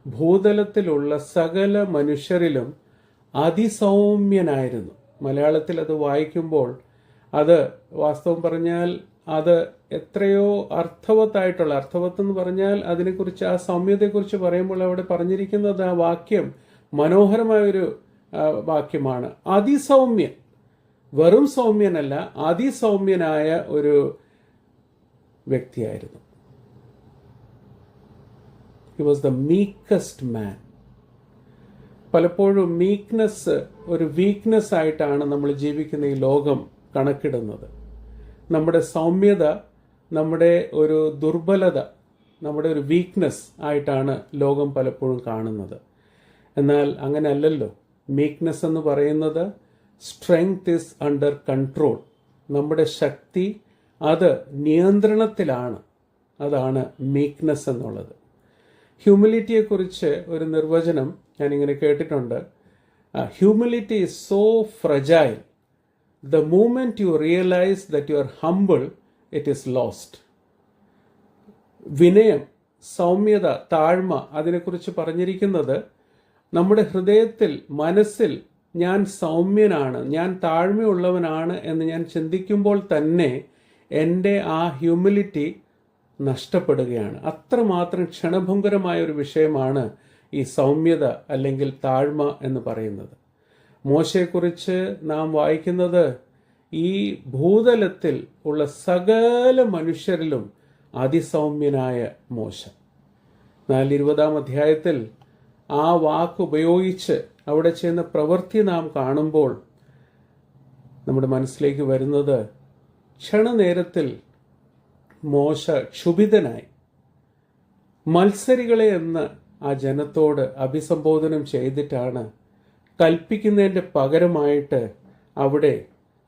ഭൂതലത്തിലുള്ള സകല മനുഷ്യരിലും അതിസൗമ്യനായിരുന്നു. മലയാളത്തിൽ അത് വായിക്കുമ്പോൾ അത് വാസ്തവം പറഞ്ഞാൽ അത് എത്രയോ അർത്ഥവത്തായിട്ടുള്ള, അർത്ഥവത്തെന്ന് പറഞ്ഞാൽ അതിനെക്കുറിച്ച്, ആ സൗമ്യതയെക്കുറിച്ച് പറയുമ്പോൾ അവിടെ പറഞ്ഞിരിക്കുന്നത്, ആ വാക്യം മനോഹരമായൊരു വാക്യമാണ്. അതിസൗമ്യൻ, വെറും സൗമ്യനല്ല, അതിസൗമ്യനായ ഒരു വ്യക്തിയായിരുന്നു. He was the meekest man. പലപ്പോഴും മീക്ക്നെസ് ഒരു വീക്ക്നെസ് ആയിട്ടാണ് നമ്മൾ ജീവിക്കുന്ന ഈ ലോകം കണക്കിടുന്നത്. നമ്മുടെ സൗമ്യത നമ്മുടെ ഒരു ദുർബലത, നമ്മുടെ ഒരു വീക്ക്നെസ് ആയിട്ടാണ് ലോകം പലപ്പോഴും കാണുന്നത്. എന്നാൽ അങ്ങനെ അല്ലല്ലോ. മീക്ക്നെസ് എന്ന് പറയുന്നത് സ്ട്രെങ്ത് ഈസ് അണ്ടർ കൺട്രോൾ. നമ്മുടെ ശക്തി അത് നിയന്ത്രണത്തിലാണ്. അതാണ് മീക്ക്നെസ് എന്നുള്ളത്. ഹ്യൂമിലിറ്റിയെക്കുറിച്ച് ഒരു നിർവചനം ഞാനിങ്ങനെ കേട്ടിട്ടുണ്ട്. Humility is so fragile. The moment you realise that you are humble, it is lost. വിനയം, സൗമ്യത, താഴ്മ, അതിനെക്കുറിച്ച് പറഞ്ഞിരിക്കുന്നത് നമ്മുടെ ഹൃദയത്തിൽ, മനസ്സിൽ ഞാൻ സൗമ്യനാണ്, ഞാൻ താഴ്മയുള്ളവനാണ് എന്ന് ഞാൻ ചിന്തിക്കുമ്പോൾ തന്നെ എൻ്റെ ആ ഹ്യൂമിലിറ്റി നഷ്ടപ്പെടുകയാണ്. അത്രമാത്രം ക്ഷണഭംഗുരമായ ഒരു വിഷയമാണ് ഈ സൗമ്യത അല്ലെങ്കിൽ താഴ്മ എന്ന് പറയുന്നത്. മോശയെക്കുറിച്ച് നാം വായിക്കുന്നത് ഈ ഭൂതലത്തിൽ ഉള്ള സകല മനുഷ്യരിലും അതിസൗമ്യനായ മോശ. 20 അധ്യായത്തിൽ ആ വാക്ക് ഉപയോഗിച്ച് അവിടെ ചെയ്യുന്ന പ്രവൃത്തി നാം കാണുമ്പോൾ നമ്മുടെ മനസ്സിലേക്ക് വരുന്നത്, ക്ഷണനേരത്തിൽ മോശ ക്ഷുഭിതനായി മത്സരികളെ എന്ന് ആ ജനത്തോട് അഭിസംബോധനം ചെയ്തിട്ടാണ് കൽപ്പിക്കുന്നതിൻ്റെ പകരമായിട്ട് അവിടെ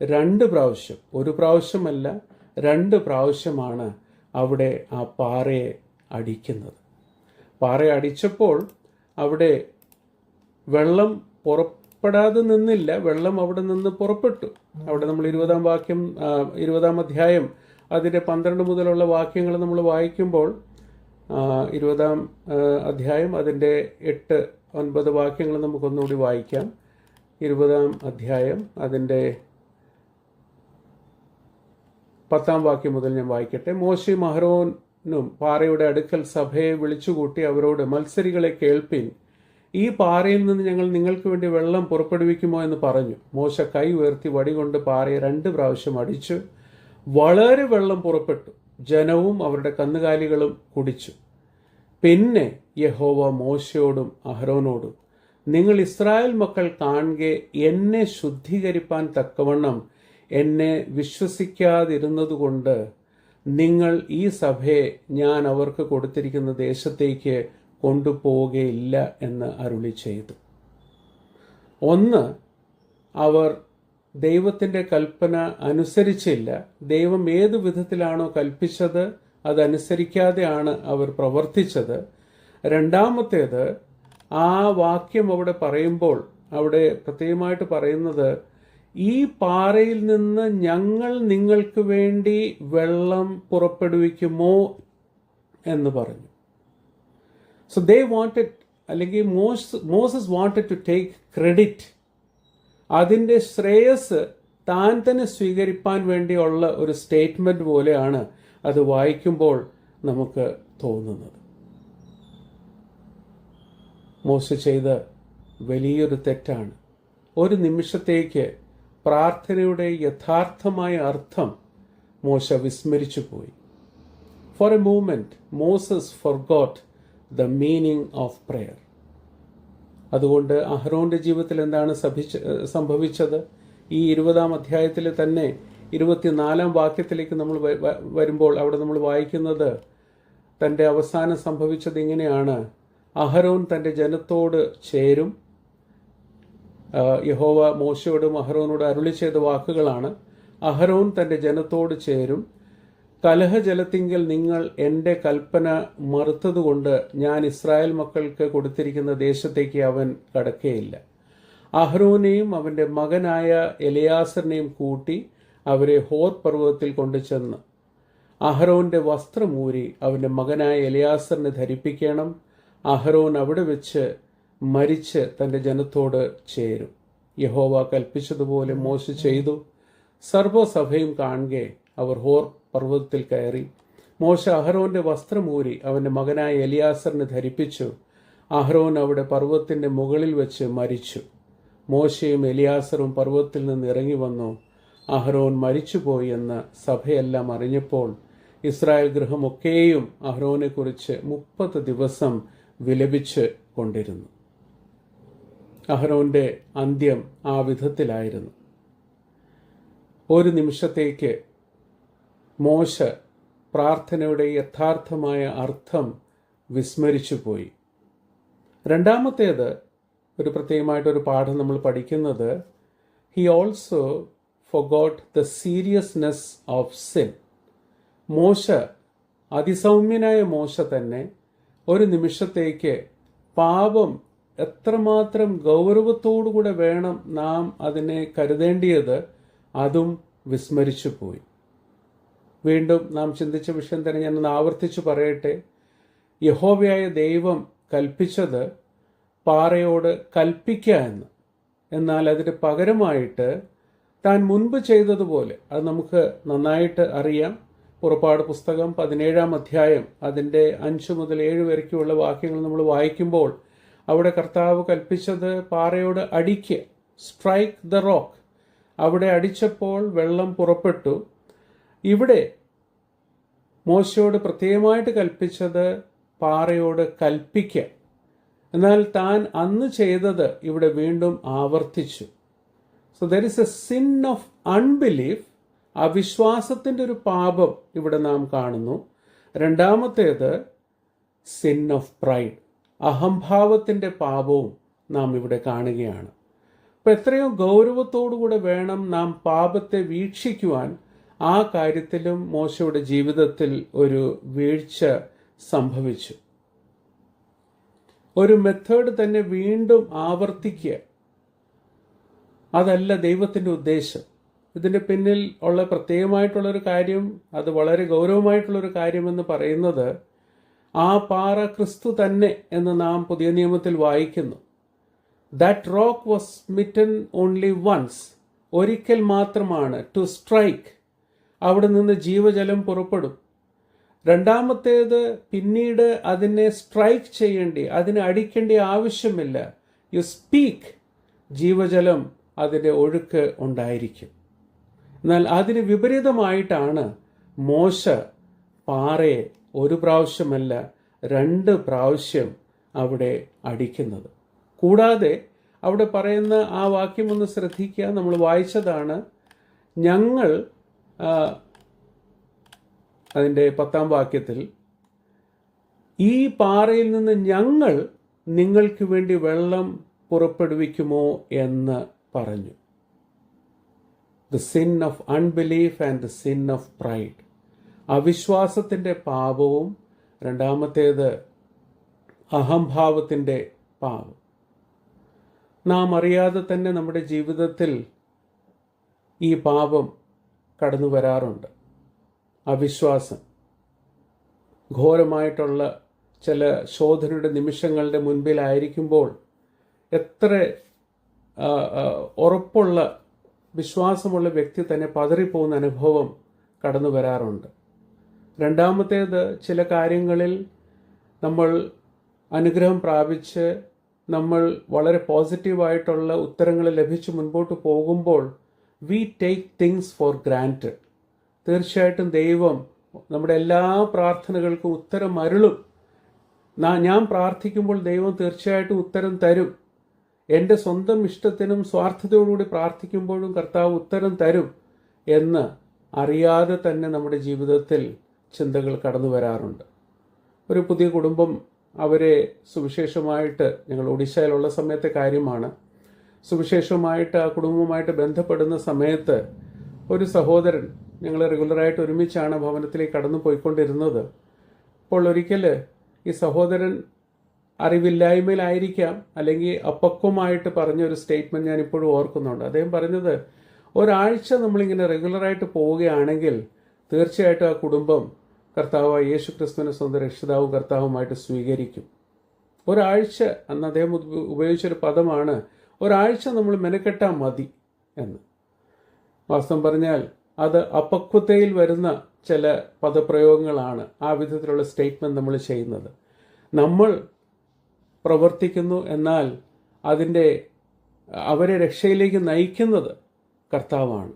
2 പ്രാവശ്യം, ഒരു പ്രാവശ്യമല്ല 2 പ്രാവശ്യമാണ് അവിടെ ആ പാറയെ അടിക്കുന്നത്. പാറയെ അടിച്ചപ്പോൾ അവിടെ വെള്ളം പുറപ്പെടാതെ നിന്നില്ല, വെള്ളം അവിടെ നിന്ന് പുറപ്പെട്ടു. അവിടെ നമ്മൾ 20 അധ്യായം അതിൻ്റെ 12 മുതലുള്ള വാക്യങ്ങൾ നമ്മൾ വായിക്കുമ്പോൾ 20 അധ്യായം അതിൻ്റെ 8-9 വാക്യങ്ങൾ നമുക്കൊന്നുകൂടി വായിക്കാം. 20 അധ്യായം അതിൻ്റെ 10 വാക്യം മുതൽ ഞാൻ വായിക്കട്ടെ. മോശയും അഹരോനും പാറയുടെ അടുക്കൽ സഭയെ വിളിച്ചുകൂട്ടി അവരോട്, മത്സരികളെ കേൾപ്പിൻ, ഈ പാറയിൽ നിന്ന് ഞങ്ങൾ നിങ്ങൾക്ക് വേണ്ടി വെള്ളം പുറപ്പെടുവിക്കുമോ എന്ന് പറഞ്ഞു. മോശ കൈ ഉയർത്തി വടികൊണ്ട് പാറയെ 2 പ്രാവശ്യം അടിച്ചു. വളരെ വെള്ളം പുറപ്പെട്ടു. ജനവും അവരുടെ കന്നുകാലികളും കുടിച്ചു. പിന്നെ യഹോവ മോശയോടും അഹരോനോടും, നിങ്ങൾ ഇസ്രായേൽ മക്കൾ കാണുകെ എന്നെ ശുദ്ധീകരിപ്പാൻ തക്കവണ്ണം എന്നെ വിശ്വസിക്കാതിരുന്നതുകൊണ്ട് നിങ്ങൾ ഈ സഭയെ ഞാൻ അവർക്ക് കൊടുത്തിരിക്കുന്ന ദേശത്തേക്ക് കൊണ്ടുപോവുകയില്ല എന്ന് അരുളി ചെയ്തു. ഒന്ന്, അവർ ദൈവത്തിൻ്റെ കൽപ്പന അനുസരിച്ചില്ല. ദൈവം ഏതു വിധത്തിലാണോ കൽപ്പിച്ചത് അതനുസരിക്കാതെയാണ് അവർ പ്രവർത്തിച്ചത്. രണ്ടാമത്തേത്, ആ വാക്യം അവിടെ പറയുമ്പോൾ അവിടെ പ്രത്യേകമായിട്ട് പറയുന്നത്, ഈ പാറയിൽ നിന്ന് ഞങ്ങൾ നിങ്ങൾക്ക് വേണ്ടി വെള്ളം പുറപ്പെടുവിക്കുമോ എന്ന് പറഞ്ഞു. സോ ദേ വാണ്ടഡ്, അല്ലെങ്കിൽ Moses wanted to take credit. അതിൻ്റെ ശ്രേയസ് താൻ തന്നെ സ്വീകരിപ്പാൻ വേണ്ടിയുള്ള ഒരു സ്റ്റേറ്റ്മെന്റ് പോലെയാണ് അത് വായിക്കുമ്പോൾ നമുക്ക് തോന്നുന്നത്. മോശ ചെയ്ത വലിയൊരു തെറ്റാണ്. ഒരു നിമിഷത്തേക്ക് പ്രാർത്ഥനയുടെ യഥാർത്ഥമായ അർത്ഥം മോശ വിസ്മരിച്ചു പോയി. For a moment Moses forgot the meaning of prayer. അതുകൊണ്ട് അഹ്റോന്റെ ജീവിതത്തിൽ എന്താണ് സംഭവിച്ചത്? ഈ 20 അധ്യായത്തിൽ തന്നെ 24 വാക്യത്തിലേക്ക് നമ്മൾ വരുമ്പോൾ അവിടെ നമ്മൾ വായിക്കുന്നത്, തൻ്റെ അവസാനം സംഭവിച്ചത് ഇങ്ങനെയാണ്. അഹരോൻ തൻ്റെ ജനത്തോട് ചേരും. യഹോവ മോശയോടും അഹരോനോട് അരുളി ചെയ്ത വാക്കുകളാണ്. അഹരോൻ തൻ്റെ ജനത്തോട് ചേരും. കലഹജലത്തിങ്കൽ നിങ്ങൾ എൻ്റെ കൽപ്പന മറുത്തതുകൊണ്ട് ഞാൻ ഇസ്രായേൽ മക്കൾക്ക് കൊടുത്തിരിക്കുന്ന ദേശത്തേക്ക് അവൻ കടക്കുകയില്ല. അഹ്റോനെയും അവൻ്റെ മകനായ എലയാസറിനെയും കൂട്ടി അവരെ ഹോർ പർവ്വതത്തിൽ കൊണ്ടുചെന്ന് അഹ്റോന്റെ വസ്ത്രമൂരി അവൻ്റെ മകനായ എലയാസറിനെ ധരിപ്പിക്കണം. അഹ്റോൻ അവിടെ വെച്ച് മരിച്ച് തൻ്റെ ജനത്തോട് ചേരും. യഹോവ കൽപ്പിച്ചതുപോലെ മോശ ചെയ്തു. സർവ്വസഭയും കാണുകെ അവർ ഹോർ പർവ്വതത്തിൽ കയറി. മോശ അഹ്റോന്റെ വസ്ത്രമൂരി അവൻ്റെ മകനായ എലിയാസറിനെ ധരിപ്പിച്ചു. അഹ്റോൻ അവിടെ പർവ്വതത്തിൻ്റെ മുകളിൽ വെച്ച് മരിച്ചു. മോശയും എലിയാസറും പർവ്വതത്തിൽ നിന്ന് ഇറങ്ങി വന്നു. അഹ്റോൻ മരിച്ചുപോയി എന്ന് സഭയെല്ലാം അറിഞ്ഞപ്പോൾ ഇസ്രായേൽ ഗൃഹമൊക്കെയും അഹ്റോനെക്കുറിച്ച് 30 ദിവസം വിലപിച്ച് കൊണ്ടിരുന്നു. അഹരോൻ്റെ അന്ത്യം ആ വിധത്തിലായിരുന്നു. ഒരു നിമിഷത്തേക്ക് മോശ പ്രാർത്ഥനയുടെ യഥാർത്ഥമായ അർത്ഥം വിസ്മരിച്ചു പോയി. രണ്ടാമത്തേത്, ഒരു പ്രത്യേകമായിട്ടൊരു പാഠം നമ്മൾ പഠിക്കുന്നത്, he also forgot the seriousness of sin. മോശ, അതിസൗമ്യനായ മോശ തന്നെ ഒരു നിമിഷത്തേക്ക് പാപം എത്രമാത്രം ഗൗരവത്തോടുകൂടെ വേണം നാം അതിനെ കരുതേണ്ടിയത്, അതും വിസ്മരിച്ചു പോയി. വീണ്ടും നാം ചിന്തിച്ച വിഷയം തന്നെ ഞാനൊന്ന് ആവർത്തിച്ചു പറയട്ടെ. യഹോവയായ ദൈവം കൽപ്പിച്ചത് പാറയോട് കൽപ്പിക്കുക എന്ന്. എന്നാൽ അതിന് പകരമായിട്ട് താൻ മുൻപ് ചെയ്തതുപോലെ, അത് നമുക്ക് നന്നായിട്ട് അറിയാം. പുറപ്പാട് പുസ്തകം 17-ാം അധ്യായം അതിൻ്റെ 5 മുതൽ 7 വരെയ്ക്കുള്ള വാക്യങ്ങൾ നമ്മൾ വായിക്കുമ്പോൾ അവിടെ കർത്താവ് കൽപ്പിച്ചത് പാറയോട് അടിക്കുക, സ്ട്രൈക്ക് ദ റോക്ക്. അവിടെ അടിച്ചപ്പോൾ വെള്ളം പുറപ്പെട്ടു. ഇവിടെ മോശയോട് പ്രത്യേകമായിട്ട് കൽപ്പിച്ചത് പാറയോട് കൽപ്പിക്കുക. എന്നാൽ താൻ അന്ന് ചെയ്തത് ഇവിടെ വീണ്ടും ആവർത്തിച്ചു. So there is a sin of unbelief. അവിശ്വാസത്തിൻ്റെ ഒരു പാപം ഇവിടെ നാം കാണുന്നു. രണ്ടാമത്തേത് സിൻ ഓഫ് പ്രൈഡ്, അഹംഭാവത്തിൻ്റെ പാപവും നാം ഇവിടെ കാണുകയാണ്. അപ്പം എത്രയോ ഗൗരവത്തോടുകൂടെ വേണം നാം പാപത്തെ വീക്ഷിക്കുവാൻ. ആ കാര്യത്തിലും മോശയുടെ ജീവിതത്തിൽ ഒരു വീഴ്ച സംഭവിച്ചു. ഒരു മെത്തേഡ് തന്നെ വീണ്ടും ആവർത്തിക്കുക, അതല്ല ദൈവത്തിൻ്റെ ഉദ്ദേശം. ഇതിൻ്റെ പിന്നിൽ ഉള്ള പ്രത്യേകമായിട്ടുള്ളൊരു കാര്യം, അത് വളരെ ഗൗരവമായിട്ടുള്ളൊരു കാര്യമെന്ന് പറയുന്നത്, ആ പാറ ക്രിസ്തു തന്നെ എന്ന് നാം പുതിയ നിയമത്തിൽ വായിക്കുന്നു. That rock was smitten only once, ഒരിക്കൽ മാത്രമാണ്, ടു സ്ട്രൈക്ക്. അവിടെ നിന്ന് ജീവജലം പുറപ്പെടും. രണ്ടാമത്തേത്, പിന്നീട് അതിനെ സ്ട്രൈക്ക് ചെയ്യേണ്ടി, അതിനെ അടിക്കേണ്ട ആവശ്യമില്ല. യു സ്പീക്ക്, ജീവജലം അതിൻ്റെ ഒഴുക്ക് ഉണ്ടായിരിക്കും. എന്നാൽ അതിന് വിപരീതമായിട്ടാണ് മോശ പാറയെ ഒരു പ്രാവശ്യമല്ല 2 പ്രാവശ്യം അവിടെ അടിക്കുന്നത്. കൂടാതെ അവിടെ പറയുന്ന ആ വാക്യം ഒന്ന് ശ്രദ്ധിക്കുക. നമ്മൾ വായിച്ചതാണ്, ഞങ്ങൾ, അതിൻ്റെ 10-ാം വാക്യത്തിൽ, ഈ പാറയിൽ നിന്ന് ഞങ്ങൾ നിങ്ങൾക്ക് വേണ്ടി വെള്ളം പുറപ്പെടുവിക്കുമോ എന്ന് പറഞ്ഞു. The sin of unbelief and the sin of pride, അവിശ്വാസത്തിൻ്റെ പാപവും രണ്ടാമത്തേത് അഹംഭാവത്തിൻ്റെ പാപം. നാം അറിയാതെ തന്നെ നമ്മുടെ ജീവിതത്തിൽ ഈ പാപം കടന്നു വരാറുണ്ട്. അവിശ്വാസം, ഘോരമായിട്ടുള്ള ചില ശോധനയുടെ നിമിഷങ്ങളുടെ മുൻപിലായിരിക്കുമ്പോൾ എത്ര ഉറപ്പുള്ള വിശ്വാസമുള്ള വ്യക്തി തന്നെ പതറിപ്പോകുന്ന അനുഭവം കടന്നു വരാറുണ്ട്. രണ്ടാമത്തേത്, ചില കാര്യങ്ങളിൽ നമ്മൾ അനുഗ്രഹം പ്രാപിച്ച് നമ്മൾ വളരെ പോസിറ്റീവായിട്ടുള്ള ഉത്തരങ്ങൾ ലഭിച്ച് മുൻപോട്ട് പോകുമ്പോൾ we take things for granted. തീർച്ചയായിട്ടും ദൈവം നമ്മുടെ എല്ലാ പ്രാർത്ഥനകൾക്കും ഉത്തരം അരുളും. ഞാൻ പ്രാർത്ഥിക്കുമ്പോൾ ദൈവം തീർച്ചയായിട്ടും ഉത്തരം തരും. എൻ്റെ സ്വന്തം ഇഷ്ടത്തിനും സ്വാർത്ഥതയോടുകൂടി പ്രാർത്ഥിക്കുമ്പോഴും കർത്താവ് ഉത്തരം തരും എന്ന് അറിയാതെ തന്നെ നമ്മുടെ ജീവിതത്തിൽ ചിന്തകൾ കടന്നു വരാറുണ്ട്. ഒരു പുതിയ കുടുംബം, അവരെ സുവിശേഷമായിട്ട്, ഞങ്ങൾ ഒഡീഷയിലുള്ള സമയത്തെ കാര്യമാണ്, സുവിശേഷമായിട്ട് ആ കുടുംബവുമായിട്ട് ബന്ധപ്പെടുന്ന സമയത്ത് ഒരു സഹോദരൻ, ഞങ്ങൾ റെഗുലറായിട്ട് ഒരുമിച്ചാണ് ഭവനത്തിലേക്ക് കടന്നു പോയിക്കൊണ്ടിരുന്നത്. അപ്പോൾ ഒരിക്കൽ ഈ സഹോദരൻ അറിവില്ലായ്മയിലായിരിക്കാം, അല്ലെങ്കിൽ അപക്വമായിട്ട് പറഞ്ഞൊരു സ്റ്റേറ്റ്മെൻറ്റ് ഞാൻ ഇപ്പോഴും ഓർക്കുന്നുണ്ട്. അദ്ദേഹം പറഞ്ഞത്, ഒരാഴ്ച നമ്മളിങ്ങനെ റെഗുലറായിട്ട് പോവുകയാണെങ്കിൽ തീർച്ചയായിട്ടും ആ കുടുംബം കർത്താവായ യേശു ക്രിസ്തുവിനെ സ്വന്തം രക്ഷിതാവും കർത്താവുമായിട്ട് സ്വീകരിക്കും. ഒരാഴ്ച, അന്ന് അദ്ദേഹം ഉപയോഗിച്ചൊരു പദമാണ്, ഒരാഴ്ച നമ്മൾ മെനക്കെട്ടാൽ മതി എന്ന്. വാസ്തവം പറഞ്ഞാൽ അത് അപക്വതയിൽ വരുന്ന ചില പദപ്രയോഗങ്ങളാണ് ആ വിധത്തിലുള്ള സ്റ്റേറ്റ്മെൻറ്റ് നമ്മൾ ചെയ്യുന്നത്. നമ്മൾ പ്രവർത്തിക്കുന്നു, എന്നാൽ അവരെ രക്ഷയിലേക്ക് നയിക്കുന്നത് കർത്താവാണ്.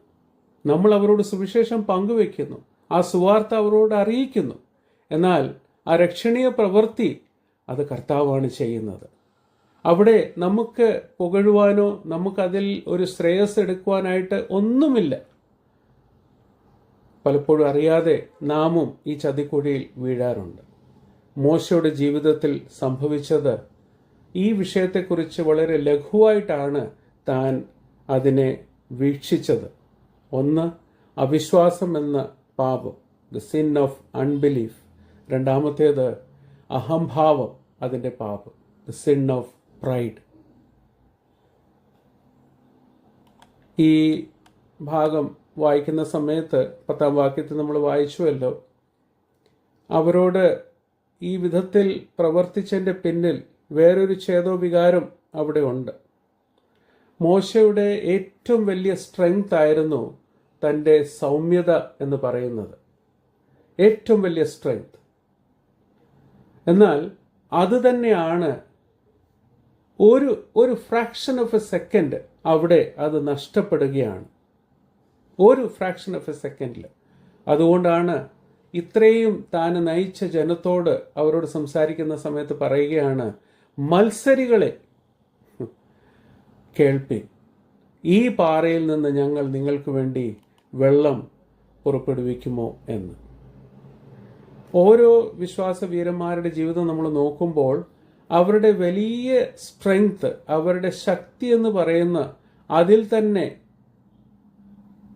നമ്മൾ അവരോട് സുവിശേഷം പങ്കുവെക്കുന്നു, ആ സുവാർത്ത അവരോട് അറിയിക്കുന്നു, എന്നാൽ ആ രക്ഷണീയ പ്രവൃത്തി അത് കർത്താവാണ് ചെയ്യുന്നത്. അവിടെ നമുക്ക് പുകഴുവാനോ നമുക്കതിൽ ഒരു ശ്രേയസ് എടുക്കുവാനായിട്ട് ഒന്നുമില്ല. പലപ്പോഴും അറിയാതെ നാമും ഈ ചതിക്കുഴിയിൽ വീഴാറുണ്ട്. മോശയുടെ ജീവിതത്തിൽ സംഭവിച്ചത് ഈ വിഷയത്തെക്കുറിച്ച് വളരെ ലഘുവായിട്ടാണ് താൻ അതിനെ വീക്ഷിച്ചത്. ഒന്ന്, അവിശ്വാസം എന്ന പാപം, ദ സിൻ ഓഫ് അൺബിലീഫ്. രണ്ടാമത്തേത് അഹംഭാവം, അതിൻ്റെ പാപം, ദ സിൻ ഓഫ് പ്രൈഡ്. ഈ ഭാഗം വായിക്കുന്ന സമയത്ത് 10-ാം വാക്യത്തിൽ നമ്മൾ വായിച്ചുവല്ലോ, അവരോട് ഈ വിധത്തിൽ പ്രവർത്തിച്ചതിൻ്റെ പിന്നിൽ വേറൊരു ഛേദോവികാരം അവിടെ ഉണ്ട്. മോശയുടെ ഏറ്റവും വലിയ സ്ട്രെങ്ത് ആയിരുന്നു തൻ്റെ സൗമ്യത എന്ന് പറയുന്നത്, ഏറ്റവും വലിയ സ്ട്രെങ്ത്. എന്നാൽ അത് തന്നെയാണ് ഒരു ഫ്രാക്ഷൻ ഓഫ് എ സെക്കൻഡ് അവിടെ അത് നഷ്ടപ്പെടുകയാണ്, ഒരു ഫ്രാക്ഷൻ ഓഫ് എ സെക്കൻഡിൽ. അതുകൊണ്ടാണ് ഇത്രയും താൻ നയിച്ച ജനത്തോട് അവരോട് സംസാരിക്കുന്ന സമയത്ത് പറയുകയാണ്, മത്സരികളെ കേൾപ്പിൻ, ഈ പാറയിൽ നിന്ന് ഞങ്ങൾ നിങ്ങൾക്ക് വേണ്ടി വെള്ളം പുറപ്പെടുവിക്കുമോ എന്ന്. ഓരോ വിശ്വാസ വീരന്മാരുടെ ജീവിതം നമ്മൾ നോക്കുമ്പോൾ അവരുടെ വലിയ സ്ട്രെങ്ത്, അവരുടെ ശക്തി എന്ന് പറയുന്ന അതിൽ തന്നെ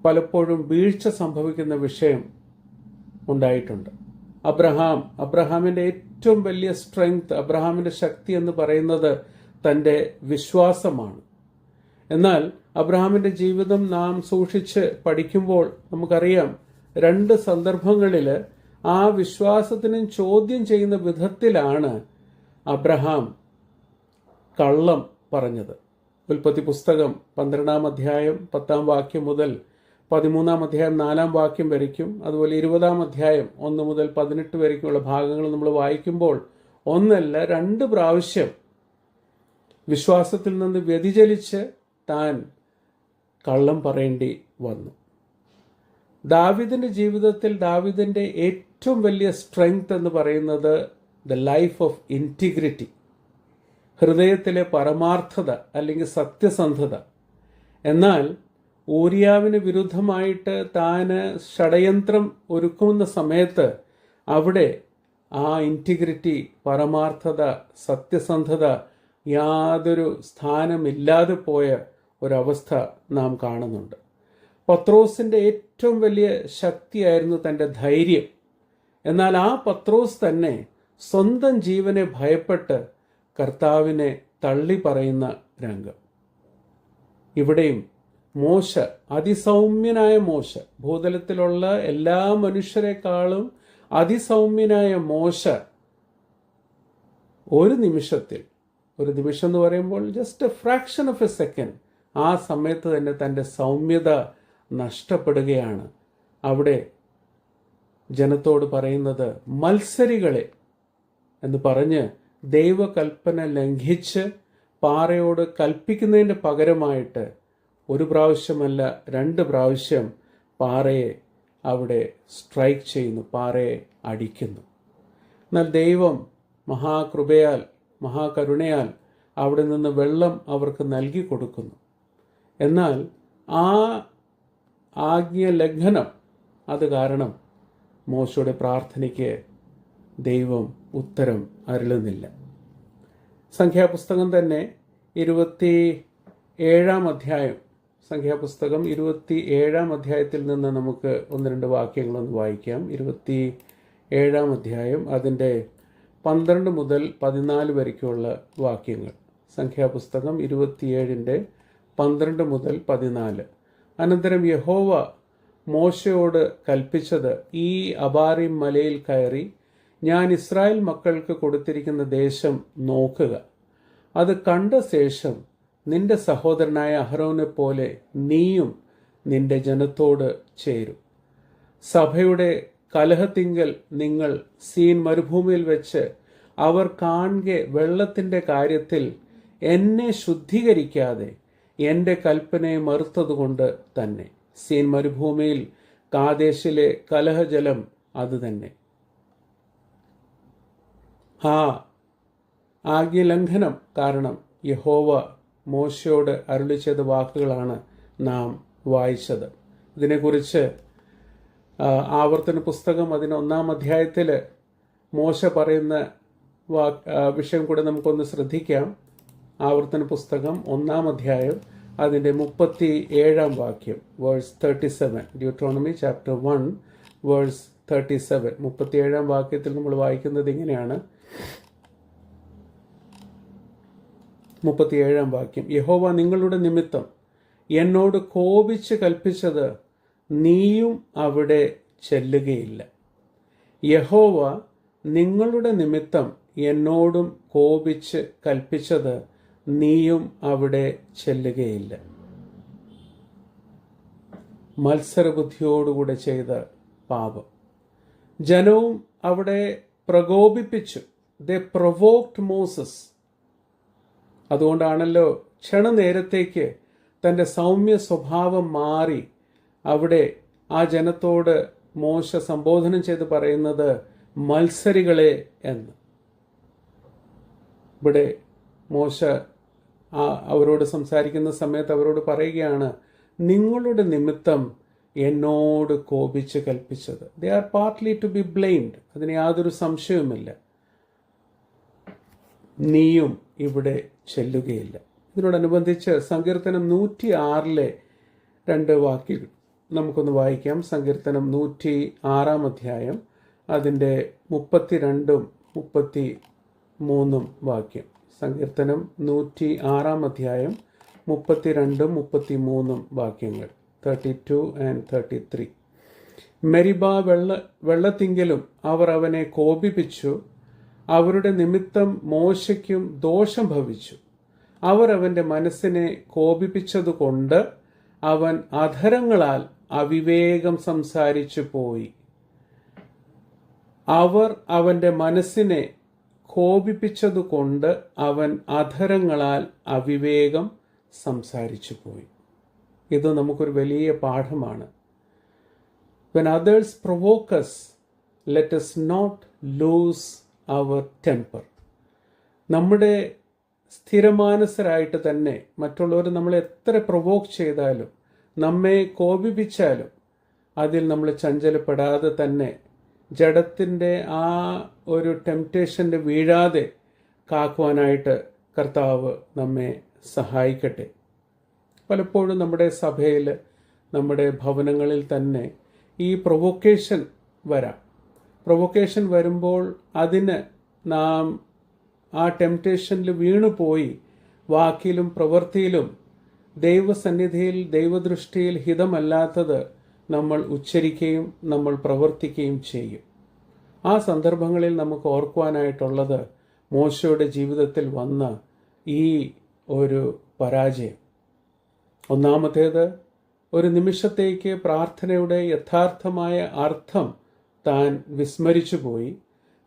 പലപ്പോഴും വീഴ്ച സംഭവിക്കുന്ന വിഷയം ഉണ്ടായിട്ടുണ്ട്. അബ്രഹാമിൻ്റെ ഏറ്റവും വലിയ സ്ട്രെങ്ത്, അബ്രഹാമിൻ്റെ ശക്തി എന്ന് പറയുന്നത് തൻ്റെ വിശ്വാസമാണ്. എന്നാൽ അബ്രഹാമിൻ്റെ ജീവിതം നാം സൂക്ഷിച്ച് പഠിക്കുമ്പോൾ നമുക്കറിയാം, 2 സന്ദർഭങ്ങളിൽ ആ വിശ്വാസത്തിനും ചോദ്യം ചെയ്യുന്ന വിധത്തിലാണ് അബ്രഹാം കള്ളം പറഞ്ഞത്. ഉൽപ്പത്തി പുസ്തകം 12-ാം അധ്യായം 10-ാം വാക്യം മുതൽ 13-ാം അധ്യായം 4-ാം വാക്യം വരയ്ക്കും, അതുപോലെ 20-ാം അധ്യായം 1 മുതൽ 18 വരയ്ക്കുമുള്ള ഭാഗങ്ങൾ നമ്മൾ വായിക്കുമ്പോൾ 1 അല്ല 2 പ്രാവശ്യം വിശ്വാസത്തിൽ നിന്ന് വ്യതിചലിച്ച് താൻ കള്ളം പറയേണ്ടി വന്നു. ദാവീദിന്റെ ജീവിതത്തിൽ ദാവീദിന്റെ ഏറ്റവും വലിയ സ്ട്രെങ്ത് എന്ന് പറയുന്നത് ദ ലൈഫ് ഓഫ് ഇൻറ്റിഗ്രിറ്റി, ഹൃദയത്തിലെ പരമാർത്ഥത അല്ലെങ്കിൽ സത്യസന്ധത. എന്നാൽ ഊരിയാവിന് വിരുദ്ധമായിട്ട് താന് ഷഡയന്ത്രം ഒരുക്കുന്ന സമയത്ത് അവിടെ ആ ഇൻറ്റിഗ്രിറ്റി, പരമാർത്ഥത, സത്യസന്ധത യാതൊരു സ്ഥാനമില്ലാതെ പോയ ഒരവസ്ഥ നാം കാണുന്നുണ്ട്. പത്രോസിൻ്റെ ഏറ്റവും വലിയ ശക്തിയായിരുന്നു തൻ്റെ ധൈര്യം. എന്നാൽ ആ പത്രോസ് തന്നെ സ്വന്തം ജീവനെ ഭയപ്പെട്ട് കർത്താവിനെ തള്ളി പറയുന്ന രംഗം. ഇവിടെയും മോശ, അതിസൗമ്യനായ മോശ, ഭൂതലത്തിലുള്ള എല്ലാ മനുഷ്യരെക്കാളും അതിസൗമ്യനായ മോശ ഒരു നിമിഷത്തിൽ, ഒരു നിമിഷം എന്ന് പറയുമ്പോൾ just A fraction of A second, ആ സമയത്ത് തന്നെ തൻ്റെ സൗമ്യത നഷ്ടപ്പെടുകയാണ്. അവിടെ ജനത്തോട് പറയുന്നത് മത്സരികളെ എന്ന് പറഞ്ഞ് ദൈവകൽപ്പന ലംഘിച്ച് പാറയോട് കൽപ്പിക്കുന്നതിൻ്റെ പകരമായിട്ട് 1 പ്രാവശ്യമല്ല 2 പ്രാവശ്യം പാറയെ അവിടെ സ്ട്രൈക്ക് ചെയ്യുന്നു, പാറയെ അടിക്കുന്നു. എന്നാൽ ദൈവം മഹാകൃപയാൽ, മഹാകരുണയാൽ അവിടെ നിന്ന് വെള്ളം അവർക്ക് നൽകി കൊടുക്കുന്നു. എന്നാൽ ആ ആജ്ഞ ലംഘനം, അത് കാരണം മോശയുടെ പ്രാർത്ഥനയ്ക്ക് ദൈവം ഉത്തരം അരുളുന്നില്ല. സംഖ്യാപുസ്തകം തന്നെ 27-ാം അധ്യായം, സംഖ്യാപുസ്തകം 27-ാം അധ്യായത്തിൽ നിന്ന് നമുക്ക് 1-2 വാക്യങ്ങളൊന്ന് വായിക്കാം. 27-ാം അധ്യായം അതിൻ്റെ 12 മുതൽ 14 വരയ്ക്കുള്ള വാക്യങ്ങൾ. സംഖ്യാപുസ്തകം 27-ന്റെ 12 മുതൽ 14. അനന്തരം യഹോവ മോശയോട് കൽപ്പിച്ചത്, ഈ അബാരീം മലയിൽ കയറി ഞാൻ ഇസ്രായേൽ മക്കൾക്ക് കൊടുത്തിരിക്കുന്ന ദേശം നോക്കുക. അത് കണ്ട ശേഷം നിന്റെ സഹോദരനായ അഹരോനെ പോലെ നീയും നിന്റെ ജനത്തോട് ചേരും. സഭയുടെ കലഹത്തിങ്കൽ നിങ്ങൾ സീൻ മരുഭൂമിയിൽ വെച്ച് അവർ കാണെ വെള്ളത്തിൻ്റെ കാര്യത്തിൽ എന്നെ ശുദ്ധീകരിക്കാതെ എൻ്റെ കൽപ്പനയെ മറുത്തതുകൊണ്ട് തന്നെ. സീൻ മരുഭൂമിയിൽ കാദേശിലെ കലഹജലം അതുതന്നെ. ആ ആജ്ഞലംഘനം കാരണം യഹോവ മോശയോട് അരുളി ചെയ്ത വാക്കുകളാണ് നാം വായിച്ചത്. ഇതിനെക്കുറിച്ച് ആവർത്തന പുസ്തകം അതിന് 1-ാം അധ്യായത്തിൽ മോശ പറയുന്ന വിഷയം കൂടെ നമുക്കൊന്ന് ശ്രദ്ധിക്കാം. ആവർത്തന പുസ്തകം 1-ാം അധ്യായം അതിൻ്റെ 37-ാം വാക്യം, വേഴ്സ് 37. Deuteronomy chapter 1 verse 37. 37-ാം വാക്യത്തിൽ നമ്മൾ വായിക്കുന്നത് ഇങ്ങനെയാണ്. 37-ാം വാക്യം: യഹോവ നിങ്ങളുടെ നിമിത്തം എന്നോട് കോപിച്ച് കൽപ്പിച്ചത് നീയും അവിടെ ചെല്ലുകയില്ല. യഹോവ നിങ്ങളുടെ നിമിത്തം എന്നോടും കോപിച്ച് കൽപ്പിച്ചത് നീയും അവിടെ ചെല്ലുകയില്ല. മത്സരബുദ്ധിയോടുകൂടെ ചെയ്ത പാപം ജനവും അവിടെ പ്രകോപിപ്പിച്ചു. ദേ പ്രൊവോക്ഡ് മോസസ്. അതുകൊണ്ടാണല്ലോ ക്ഷണനേരത്തേക്ക് തൻ്റെ സൗമ്യ സ്വഭാവം മാറി അവിടെ ആ ജനത്തോട് മോശ സംബോധന ചെയ്ത് പറയുന്നത് മത്സരികളെ എന്ന്. ഇവിടെ മോശ അവരോട് സംസാരിക്കുന്ന സമയത്ത് അവരോട് പറയുകയാണ്, നിങ്ങളുടെ നിമിത്തം എന്നോട് കോപിച്ച് കൽപ്പിച്ചത്. They are partly to be blamed. അതിന് യാതൊരു സംശയവുമില്ല. നീയും ഇവിടെ ചെല്ലുകയില്ല. ഇതിനോടനുബന്ധിച്ച് സങ്കീർത്തനം 106-ലെ 2 വാക്യങ്ങൾ നമുക്കൊന്ന് വായിക്കാം. സങ്കീർത്തനം 106-ാം അധ്യായം അതിൻ്റെ 32-ഉം 33-ഉം വാക്യം. സങ്കീർത്തനം 106-ാം അധ്യായം 32-ഉം 33-ഉം വാക്യങ്ങൾ, 32 and 33. മെരിബ വെള്ളത്തിങ്കലും അവർ അവനെ കോപിപ്പിച്ചു. അവരുടെ നിമിത്തം മോശയ്ക്കും ദോഷം ഭവിച്ചു. അവർ അവൻ്റെ മനസ്സിനെ കോപിപ്പിച്ചതുകൊണ്ട് അവൻ അധരങ്ങളാൽ അവിവേകം സംസാരിച്ചു പോയി. അവർ അവൻ്റെ മനസ്സിനെ കോപിപ്പിച്ചതുകൊണ്ട് അവൻ അധരങ്ങളാൽ അവിവേകം സംസാരിച്ചു പോയി. ഇത് നമുക്കൊരു വലിയ പാഠമാണ്. When others provoke us, let us not lose our temper. നമ്മുടെ സ്ഥിരമാനസരായിട്ട് തന്നെ മറ്റുള്ളവർ നമ്മളെ എത്ര പ്രൊവോക്ക് ചെയ്താലും നമ്മെ കോപിപ്പിച്ചാലും അതിൽ നമ്മൾ ചഞ്ചലപ്പെടാതെ തന്നെ ജഡത്തിൻ്റെ ആ ഒരു ടെംപ്റ്റേഷൻ്റെ വീഴാതെ കാക്കുവാനായിട്ട് കർത്താവ് നമ്മെ സഹായിക്കട്ടെ. പലപ്പോഴും നമ്മുടെ സഭയിൽ, നമ്മുടെ ഭവനങ്ങളിൽ തന്നെ ഈ പ്രൊവോക്കേഷൻ വരാം. പ്രൊവോക്കേഷൻ വരുമ്പോൾ അതിന് നാം ആ ടെംപ്റ്റേഷനിൽ വീണുപോയി വാക്കിലും പ്രവൃത്തിയിലും ദൈവസന്നിധിയിൽ, ദൈവദൃഷ്ടിയിൽ ഹിതമല്ലാത്തത് നമ്മൾ ഉച്ചരിക്കുകയും നമ്മൾ പ്രവർത്തിക്കുകയും ചെയ്യും. ആ സന്ദർഭങ്ങളിൽ നമുക്ക് ഓർക്കുവാനായിട്ടുള്ളത് മോശയുടെ ജീവിതത്തിൽ വന്ന ഈ ഒരു പരാജയം. ഒന്നാമത്തേത്, ഒരു നിമിഷത്തേക്ക് പ്രാർത്ഥനയുടെ യഥാർത്ഥമായ അർത്ഥം താൻ വിസ്മരിച്ചു പോയി.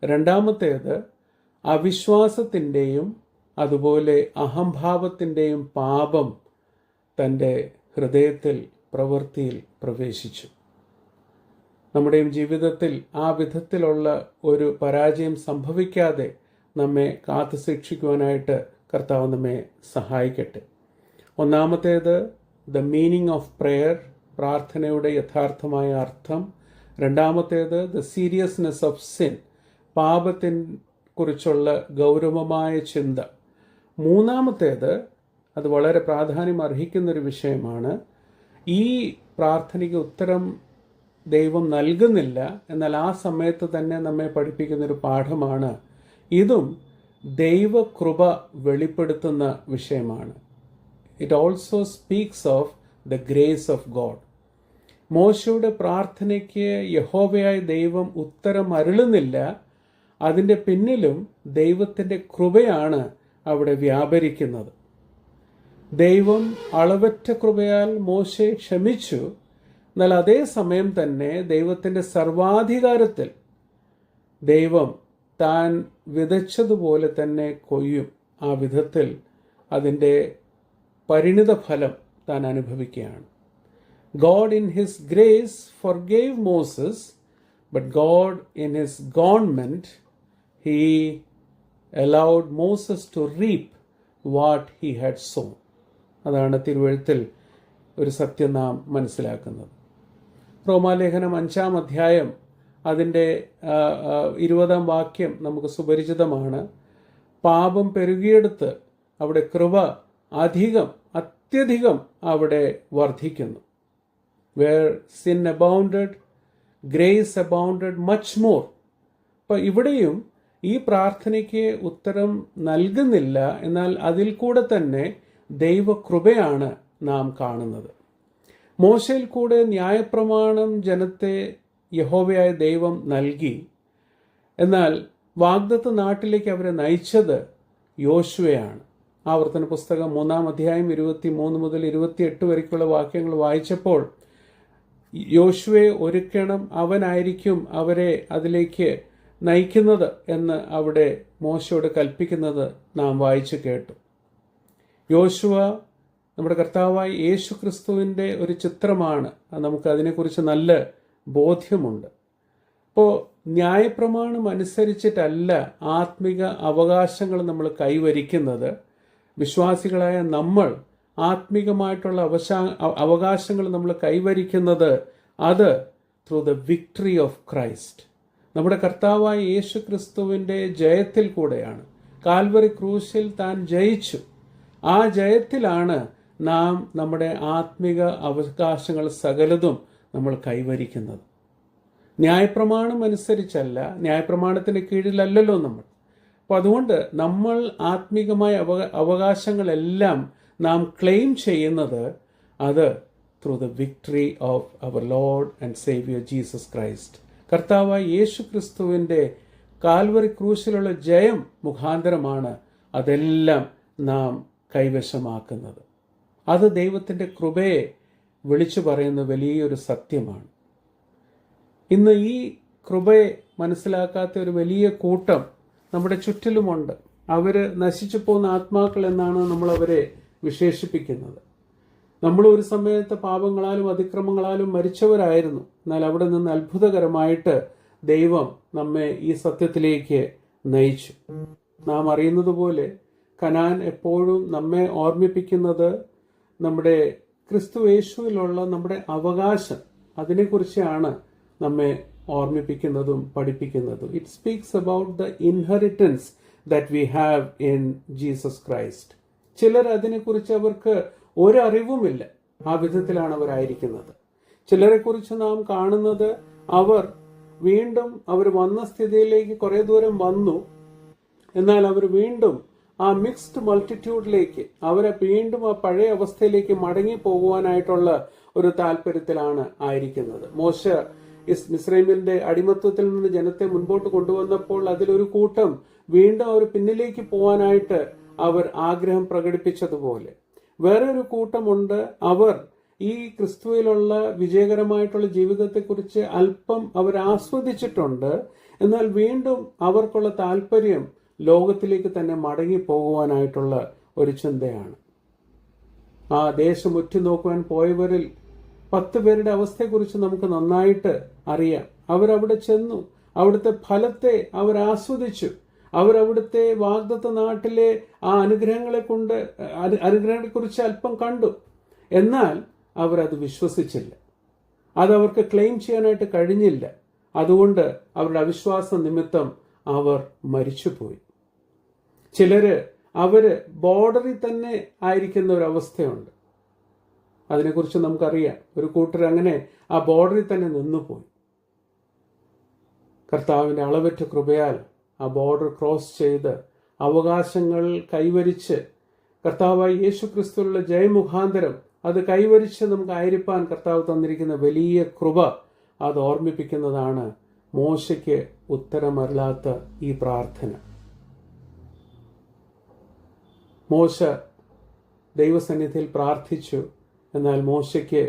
രണ്ടാമത്തേത്, അവിശ്വാസത്തിൻ്റെയും അതുപോലെ അഹംഭാവത്തിൻ്റെയും പാപം തൻ്റെ ഹൃദയത്തിൽ, പ്രവൃത്തിയിൽ പ്രവേശിച്ചു. നമ്മുടെയും ജീവിതത്തിൽ ആ വിധത്തിലുള്ള ഒരു പരാജയം സംഭവിക്കാതെ നമ്മെ കാത്തു സൂക്ഷിക്കുവാനായിട്ട് കർത്താവ് നമ്മെ സഹായിക്കട്ടെ. ഒന്നാമത്തേത്, ദ മീനിങ് ഓഫ് പ്രെയർ, പ്രാർത്ഥനയുടെ യഥാർത്ഥമായ അർത്ഥം. രണ്ടാമത്തേത്, ദ സീരിയസ്നെസ് ഓഫ് സിൻ, പാപത്തിനെ കുറിച്ചുള്ള ഗൗരവമായ ചിന്ത. മൂന്നാമത്തേത്, അത് വളരെ പ്രാധാന്യം അർഹിക്കുന്നൊരു വിഷയമാണ്, ഈ പ്രാർത്ഥനയ്ക്ക് ഉത്തരം ദൈവം നൽകുന്നില്ല, എന്നാൽ ആ സമയത്ത് തന്നെ നമ്മെ പഠിപ്പിക്കുന്നൊരു പാഠമാണ്. ഇതും ദൈവകൃപ വെളിപ്പെടുത്തുന്ന വിഷയമാണ്. It also speaks of the grace of God. മോശയുടെ പ്രാർത്ഥനയ്ക്ക് യഹോവയായ ദൈവം ഉത്തരം അരുളുന്നില്ല, അതിൻ്റെ പിന്നിലും ദൈവത്തിൻ്റെ കൃപയാണ് അവിടെ വ്യാപരിക്കുന്നത്. ദൈവം അളവറ്റ കൃപയാൽ മോശയെ ക്ഷമിച്ചു. എന്നാൽ അതേ സമയം തന്നെ ദൈവത്തിൻ്റെ സർവാധികാരത്തിൽ ദൈവം താൻ വിതച്ചതുപോലെ തന്നെ കൊയ്യും. ആ വിധത്തിൽ അതിൻ്റെ പരിണിത ഫലം താൻ അനുഭവിക്കുകയാണ്. God in his grace forgave Moses, but God in his government, he allowed Moses to reap what he had zone. അതാണ് തിരുവെഴുത്തിൽ ഒരു സത്യം നാം മനസ്സിലാക്കുന്നത്. റോമാലേഖനം 5-ാം അധ്യായം അതിൻ്റെ 20-ാം വാക്യം നമുക്ക് സുപരിചിതമാണ്. പാപം പെരുകിയെടുത്ത് അവിടെ കൃപ അത്യധികം അവിടെ വർദ്ധിക്കുന്നു. Where sin abounded grace abounded much more. അപ്പോൾ ഇവിടെയും ഈ പ്രാർത്ഥനയ്ക്ക് ഉത്തരം നൽകുന്നില്ല, എന്നാൽ അതിൽ കൂടെ തന്നെ ദൈവകൃപയാണ് നാം കാണുന്നത്. മോശയിൽ കൂടെ ന്യായപ്രമാണം ജനത്തെ യഹോവയായ ദൈവം നൽകി. എന്നാൽ വാഗ്ദത്ത നാട്ടിലേക്ക് അവരെ നയിച്ചത് യോശുവയാണ്. ആവർത്തന പുസ്തകം 3-ാം അധ്യായം 23 മുതൽ 28 വരെക്കുള്ള വാക്യങ്ങൾ വായിച്ചപ്പോൾ യോശുവയെ ഒരുക്കണം, അവനായിരിക്കും അവരെ അതിലേക്ക് നയിക്കുന്നത് എന്ന് അവിടെ മോശയോട് കൽപ്പിക്കുന്നത് നാം വായിച്ചു കേട്ടു. യോശുവ നമ്മുടെ കർത്താവായ യേശു ക്രിസ്തുവിൻ്റെ ഒരു ചിത്രമാണ്. നമുക്ക് അതിനെക്കുറിച്ച് നല്ല ബോധ്യമുണ്ട്. അപ്പോൾ ന്യായപ്രമാണം അനുസരിച്ചിട്ടല്ല ആത്മിക അവകാശങ്ങൾ നമ്മൾ കൈവരിക്കുന്നത്. വിശ്വാസികളായ നമ്മൾ ആത്മികമായിട്ടുള്ള അവകാശങ്ങൾ നമ്മൾ കൈവരിക്കുന്നത് അത് through the victory of Christ, നമ്മുടെ കർത്താവായ യേശു ക്രിസ്തുവിൻ്റെ ജയത്തിൽ കൂടെയാണ്. കാൽവറി ക്രൂശിൽ താൻ ജയിച്ചു. ആ ജയത്തിലാണ് നാം നമ്മുടെ ആത്മിക അവകാശങ്ങൾ സകലതും നമ്മൾ കൈവരിക്കുന്നത്. ന്യായപ്രമാണം അനുസരിച്ചല്ല, ന്യായപ്രമാണത്തിന് കീഴിലല്ലല്ലോ നമ്മൾ. അപ്പോൾ അതുകൊണ്ട് നമ്മൾ ആത്മീകമായ അവകാശങ്ങളെല്ലാം നാം ക്ലെയിം ചെയ്യുന്നത് അത് through the victory of our Lord and Saviour Jesus Christ. കർത്താവായ യേശു ക്രിസ്തുവിൻ്റെ കാൽവറി ക്രൂശിലുള്ള ജയം മുഖാന്തരമാണ് അതെല്ലാം നാം കൈവശമാക്കുന്നത്. അത് ദൈവത്തിൻ്റെ കൃപയെ വിളിച്ചു പറയുന്ന വലിയൊരു സത്യമാണ്. ഇന്ന് ഈ കൃപയെ മനസ്സിലാക്കാത്ത ഒരു വലിയ കൂട്ടം നമ്മുടെ ചുറ്റിലുമുണ്ട്. അവർ നശിച്ചു പോകുന്ന ആത്മാക്കൾ എന്നാണ് നമ്മൾ അവരെ വിശേഷിപ്പിക്കുന്നത്. നമ്മൾ ഒരു സമയത്ത് പാപങ്ങളാലും അതിക്രമങ്ങളാലും മരിച്ചവരായിരുന്നു. എന്നാൽ അവിടെ നിന്ന് അത്ഭുതകരമായിട്ട് ദൈവം നമ്മെ ഈ സത്യത്തിലേക്ക് നയിച്ചു. നാം അറിയുന്നത് പോലെ കനാൻ എപ്പോഴും നമ്മെ ഓർമ്മിപ്പിക്കുന്നത് നമ്മുടെ ക്രിസ്തു യേശുവിലുള്ള നമ്മുടെ അവകാശം, അതിനെക്കുറിച്ചാണ് നമ്മെ ഓർമ്മിപ്പിക്കുന്നതും പഠിപ്പിക്കുന്നതും. It speaks about the inheritance that we have in Jesus Christ. ചിലർ അതിനെക്കുറിച്ച് അവർക്ക് ഒരറിവുമില്ല. ആ വിധത്തിലാണ് അവരായിരിക്കുന്നത്. ചിലരെക്കുറിച്ച് നാം കാണുന്നത് അവർ വന്ന സ്ഥിതിയിലേക്ക് കുറെ ദൂരം വന്നു, എന്നാൽ അവർ വീണ്ടും ആ മിക്സ്ഡ് മൾട്ടിറ്റ്യൂഡിലേക്ക്, അവരെ വീണ്ടും ആ പഴയ അവസ്ഥയിലേക്ക് മടങ്ങി പോകുവാനായിട്ടുള്ള ഒരു താല്പര്യത്തിലാണ് ആയിരിക്കുന്നത്. മോശ മിസ്രൈമിന്റെ അടിമത്വത്തിൽ നിന്ന് ജനത്തെ മുൻപോട്ട് കൊണ്ടുവന്നപ്പോൾ അതിലൊരു കൂട്ടം വീണ്ടും അവർ പിന്നിലേക്ക് പോകാനായിട്ട് അവർ ആഗ്രഹം പ്രകടിപ്പിച്ചതുപോലെ വേറെ ഒരു കൂട്ടമുണ്ട്. അവർ ഈ ക്രിസ്തുവിലുള്ള വിജയകരമായിട്ടുള്ള ജീവിതത്തെക്കുറിച്ച് അല്പം അവർ ആസ്വദിച്ചിട്ടുണ്ട്, എന്നാൽ വീണ്ടും അവർക്കുള്ള താല്പര്യം ലോകത്തിലേക്ക് തന്നെ മടങ്ങി പോകുവാനായിട്ടുള്ള ഒരു ചിന്തയാണ്. ആ ദേശം ഉറ്റുനോക്കുവാൻ പോയവരിൽ 10 പേരുടെ അവസ്ഥയെക്കുറിച്ച് നമുക്ക് നന്നായിട്ട് അറിയാം. അവരവിടെ ചെന്നു, അവിടുത്തെ ഫലത്തെ അവർ ആസ്വദിച്ചു. അവരവിടുത്തെ വാഗ്ദത്ത നാട്ടിലെ ആ അനുഗ്രഹങ്ങളെക്കുറിച്ച് അല്പം കണ്ടു. എന്നാൽ അവരത് വിശ്വസിച്ചില്ല. അതവർക്ക് ക്ലെയിം ചെയ്യാനായിട്ട് കഴിഞ്ഞില്ല. അതുകൊണ്ട് അവരുടെ അവിശ്വാസ നിമിത്തം അവർ മരിച്ചുപോയി. അവര് ബോർഡറിൽ തന്നെ ആയിരിക്കുന്ന ഒരു അവസ്ഥയുണ്ട്. അതിനെക്കുറിച്ച് നമുക്കറിയാം. ഒരു കൂട്ടർ അങ്ങനെ ആ ബോർഡറിൽ തന്നെ നിന്നുപോയി. കർത്താവിൻ്റെ അളവറ്റ കൃപയാൽ ആ ബോർഡർ ക്രോസ് ചെയ്ത് അവകാശങ്ങൾ കൈവരിച്ച് കർത്താവായ യേശു ക്രിസ്തുവിലുള്ള ജയമുഖാന്തരം അത് കൈവരിച്ച് നമുക്ക് ആയിരിക്കാൻ കർത്താവ് തന്നിരിക്കുന്ന വലിയ കൃപ അത് ഓർമ്മിപ്പിക്കുന്നതാണ് മോശയ്ക്ക് ഉത്തരമരുളാത്ത ഈ പ്രാർത്ഥന. മോശ ദൈവസന്നിധിയിൽ പ്രാർത്ഥിച്ചു, എന്നാൽ മോശയ്ക്ക്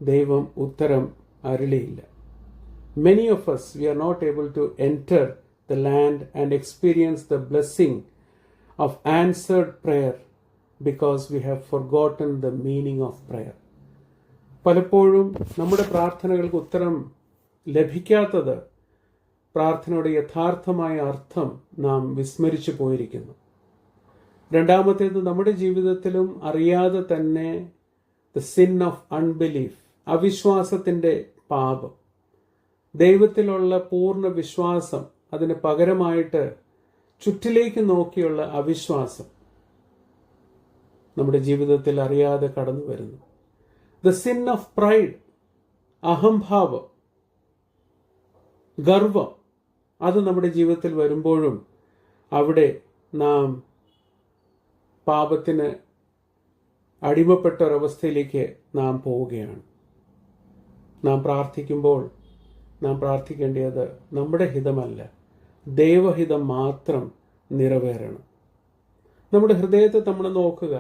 ദൈവം ഉത്തരം അരുളിയില്ല. Many of us, we are not able to enter the land and experience the blessing of answered prayer because we have forgotten the meaning of prayer. പലപ്പോഴും നമ്മുടെ പ്രാർത്ഥനകൾക്ക് ഉത്തരം ലഭിക്കാത്തത് പ്രാർത്ഥനയുടെ യഥാർത്ഥമായ അർത്ഥം നാം വിസ്മരിച്ചു പോയിരിക്കുന്നു. രണ്ടാമത്തേത്, നമ്മുടെ ജീവിതത്തിലും അറിയാതെ തന്നെ ദ സിൻ ഓഫ് അൺബിലീഫ്, അവിശ്വാസത്തിൻ്റെ പാപം. ദൈവത്തിലുള്ള പൂർണ്ണ വിശ്വാസം, അതിന് പകരമായിട്ട് ചുറ്റിലേക്ക് നോക്കിയുള്ള അവിശ്വാസം നമ്മുടെ ജീവിതത്തിൽ അറിയാതെ കടന്നു വരുന്നു. ദ സിൻ ഓഫ് പ്രൈഡ്, അഹംഭാവം, ഗർവം, അത് നമ്മുടെ ജീവിതത്തിൽ വരുമ്പോഴും അവിടെ നാം പാപത്തിന് അടിമപ്പെട്ട ഒരവസ്ഥയിലേക്ക് നാം പോവുകയാണ്. നാം പ്രാർത്ഥിക്കുമ്പോൾ നാം പ്രാർത്ഥിക്കേണ്ടത് നമ്മുടെ ഹിതമല്ല, ദൈവഹിതം മാത്രം നിറവേറണം. നമ്മുടെ ഹൃദയത്തെ നമ്മൾ നോക്കുക.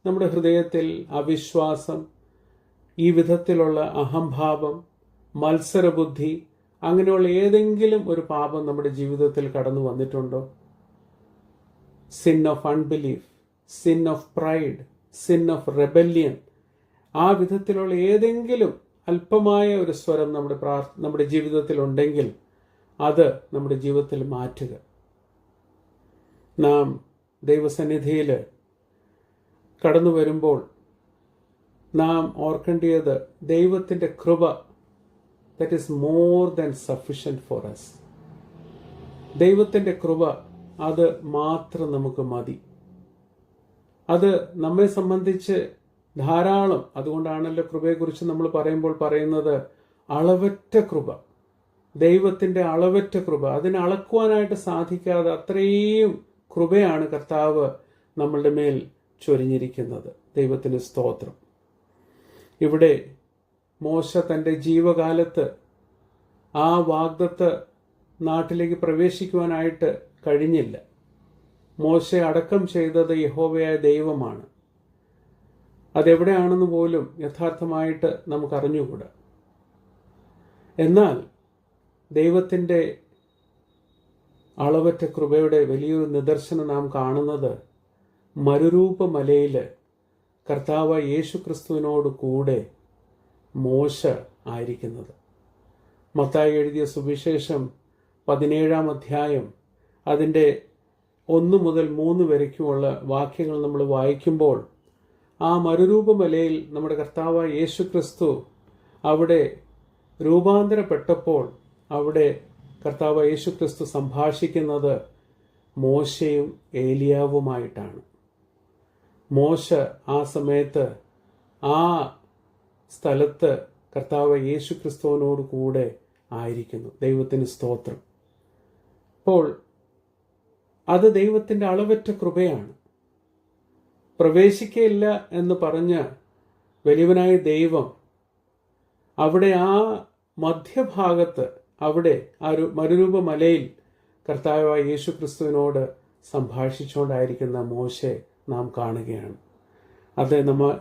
നമ്മുടെ ഹൃദയത്തിൽ അവിശ്വാസം, ഈ വിധത്തിലുള്ള അഹംഭാവം, മത്സരബുദ്ധി, അങ്ങനെയുള്ള ഏതെങ്കിലും ഒരു പാപം നമ്മുടെ ജീവിതത്തിൽ കടന്നു വന്നിട്ടുണ്ടോ? Sin of unbelief, sin of pride, sin of rebellion, ആ വിധത്തിലുള്ള ഏതെങ്കിലും അല്പമായ ഒരു സ്വരം നമ്മുടെ ജീവിതത്തിൽ ഉണ്ടെങ്കിൽ അത് നമ്മുടെ ജീവിതത്തിൽ മാറ്റുക. നാം ദൈവസന്നിധിയിൽ കടന്നു വരുമ്പോൾ നാം ഓർക്കേണ്ടത് ദൈവത്തിൻ്റെ കൃപ, that is more than sufficient for us. ദൈവത്തിൻ്റെ കൃപ, അത് മാത്രം നമുക്ക് മതി. അത് നമ്മെ സംബന്ധിച്ച് ധാരാളം. അതുകൊണ്ടാണല്ലോ കൃപയെക്കുറിച്ച് നമ്മൾ പറയുന്നത് അളവറ്റ കൃപ, ദൈവത്തിൻ്റെ അളവറ്റ കൃപ. അതിനെ അളക്കുവാനായിട്ട് സാധിക്കാതെ അത്രയും കൃപയാണ് കർത്താവ് നമ്മളുടെ മേൽ ചൊരിഞ്ഞിരിക്കുന്നത്. ദൈവത്തിന് സ്തോത്രം. ഇവിടെ മോശ തൻ്റെ ജീവകാലത്ത് ആ വാഗ്ദത്ത നാട്ടിലേക്ക് പ്രവേശിക്കുവാനായിട്ട് കഴിഞ്ഞില്ല. മോശയെ അടക്കം ചെയ്തത് യഹോവയായ ദൈവമാണ്. അതെവിടെയാണെന്ന് പോലും യഥാർത്ഥമായിട്ട് നമുക്കറിഞ്ഞുകൂടാ. എന്നാൽ ദൈവത്തിൻ്റെ അളവറ്റ കൃപയുടെ വലിയൊരു നിദർശനം നാം കാണുന്നത് മരുരൂപ മലയിൽ കർത്താവ് യേശു ക്രിസ്തുവിനോട് കൂടെ മോശ ആയിരിക്കുന്നത്. മത്തായി എഴുതിയ സുവിശേഷം 17-ാം അധ്യായം അതിൻ്റെ 1 മുതൽ 3 വരയ്ക്കുമുള്ള വാക്യങ്ങൾ നമ്മൾ വായിക്കുമ്പോൾ ആ മരുരൂപമലയിൽ നമ്മുടെ കർത്താവ് യേശു ക്രിസ്തു അവിടെ രൂപാന്തരപ്പെട്ടപ്പോൾ അവിടെ കർത്താവ് യേശു ക്രിസ്തു സംഭാഷിക്കുന്നത് മോശയും ഏലിയാവുമായിട്ടാണ്. മോശ ആ സമയത്ത് ആ സ്ഥലത്ത് കർത്താവ് യേശു ക്രിസ്തുവിനോട് കൂടെ ആയിരിക്കുന്നു. ദൈവത്തിന് സ്തോത്രം. അപ്പോൾ അത് ദൈവത്തിൻ്റെ അളവറ്റ കൃപയാണ്. പ്രവേശിക്കയില്ല എന്ന് പറഞ്ഞ വലിയവനായ ദൈവം അവിടെ ആ മധ്യഭാഗത്ത് അവിടെ ആ ഒരു മരുരൂപ മലയിൽ കർത്താവായ യേശു ക്രിസ്തുവിനോട് സംഭാഷിച്ചുകൊണ്ടായിരിക്കുന്ന മോശെ നാം കാണുകയാണ്. അത്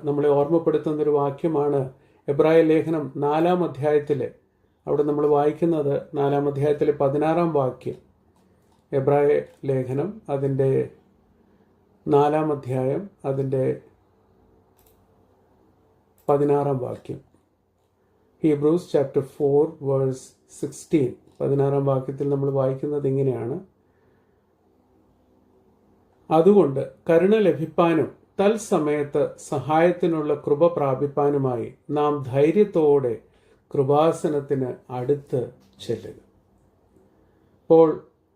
നമ്മളെ ഓർമ്മപ്പെടുത്തുന്നൊരു വാക്യമാണ് എബ്രായ ലേഖനം 4-ാം അധ്യായത്തിൽ. അവിടെ നമ്മൾ വായിക്കുന്നത് 4-ാം അധ്യായത്തിലെ 16-ാം വാക്യം. എബ്രായ ലേഖനം അതിൻ്റെ 4-ാം അധ്യായം അതിൻ്റെ 16-ാം വാക്യം. Hebrews chapter 4 verse 16. 16-ാം വാക്യത്തിൽ നമ്മൾ വായിക്കുന്നത് ഇങ്ങനെയാണ്: അതുകൊണ്ട് കരുണ ലഭിപ്പാനും തൽസമയത്ത് സഹായത്തിനുള്ള കൃപ പ്രാപിപ്പാനുമായി നാം ധൈര്യത്തോടെ കൃപാസനത്തിന് അടുത്ത് ചെല്ലുക. അപ്പോൾ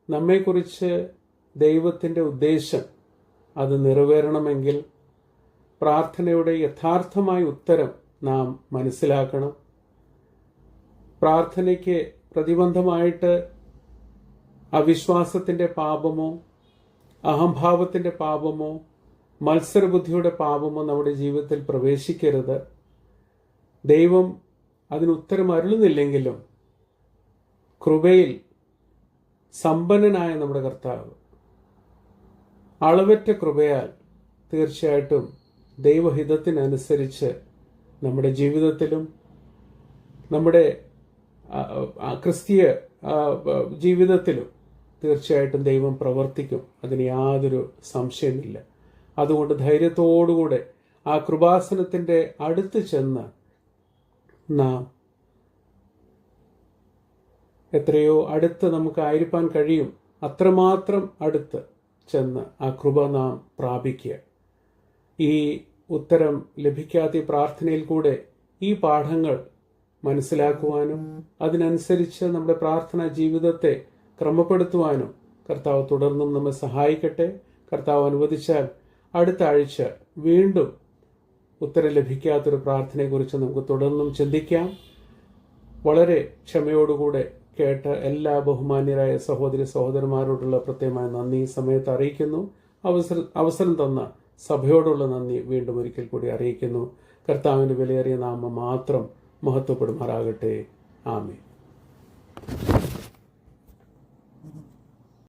നമ്മെക്കുറിച്ച് ദൈവത്തിൻ്റെ ഉദ്ദേശം അത് നിറവേറണമെങ്കിൽ പ്രാർത്ഥനയുടെ യഥാർത്ഥമായ ഉത്തരം നാം മനസ്സിലാക്കണം. പ്രാർത്ഥനയ്ക്ക് പ്രതിബന്ധമായിട്ട് അവിശ്വാസത്തിൻ്റെ പാപമോ അഹംഭാവത്തിൻ്റെ പാപമോ മത്സരബുദ്ധിയുടെ പാപമോ നമ്മുടെ ജീവിതത്തിൽ പ്രവേശിക്കരുത്. ദൈവം അതിന് ഉത്തരം അരുളുന്നില്ലെങ്കിലും കൃപയിൽ സമ്പന്നനായ നമ്മുടെ കർത്താവ് അളവറ്റ കൃപയാൽ തീർച്ചയായിട്ടും ദൈവഹിതത്തിനനുസരിച്ച് നമ്മുടെ ജീവിതത്തിലും നമ്മുടെ ക്രിസ്തീയ ജീവിതത്തിലും തീർച്ചയായിട്ടും ദൈവം പ്രവർത്തിക്കും. അതിന് യാതൊരു സംശയമില്ല. അതുകൊണ്ട് ധൈര്യത്തോടുകൂടെ ആ കൃപാസനത്തിൻ്റെ അടുത്ത് ചെന്ന് നാം എത്രയോ അടുത്ത് നമുക്ക് ആയിരിക്കാൻ കഴിയും, അത്രമാത്രം അടുത്ത് ചെന്ന് ആ കൃപ നാം പ്രാപിക്കുക. ഈ ഉത്തരം ലഭിക്കാത്ത ഈ പ്രാർത്ഥനയിൽ കൂടെ ഈ പാഠങ്ങൾ മനസ്സിലാക്കുവാനും അതിനനുസരിച്ച് നമ്മുടെ പ്രാർത്ഥനാ ജീവിതത്തെ ക്രമപ്പെടുത്തുവാനും കർത്താവ് തുടർന്നും നമ്മെ സഹായിക്കട്ടെ. കർത്താവ് അനുവദിച്ചാൽ അടുത്ത ആഴ്ച വീണ്ടും ഉത്തരം ലഭിക്കാത്തൊരു പ്രാർത്ഥനയെക്കുറിച്ച് നമുക്ക് തുടർന്നും ചിന്തിക്കാം. വളരെ ക്ഷമയോടുകൂടെ കേട്ട എല്ലാ ബഹുമാന്യരായ സഹോദരി സഹോദരന്മാരോടുള്ള പ്രത്യേകമായ നന്ദി ഈ സമയത്ത് അറിയിക്കുന്നു. അവസരം തന്ന സഭയോടുള്ള നന്ദി വീണ്ടും ഒരിക്കൽ കൂടി അറിയിക്കുന്നു. കർത്താവിന്റെ വിലയേറിയ നാമം മാത്രം മഹത്വപ്പെടുമാറാകട്ടെ. ആമേൻ.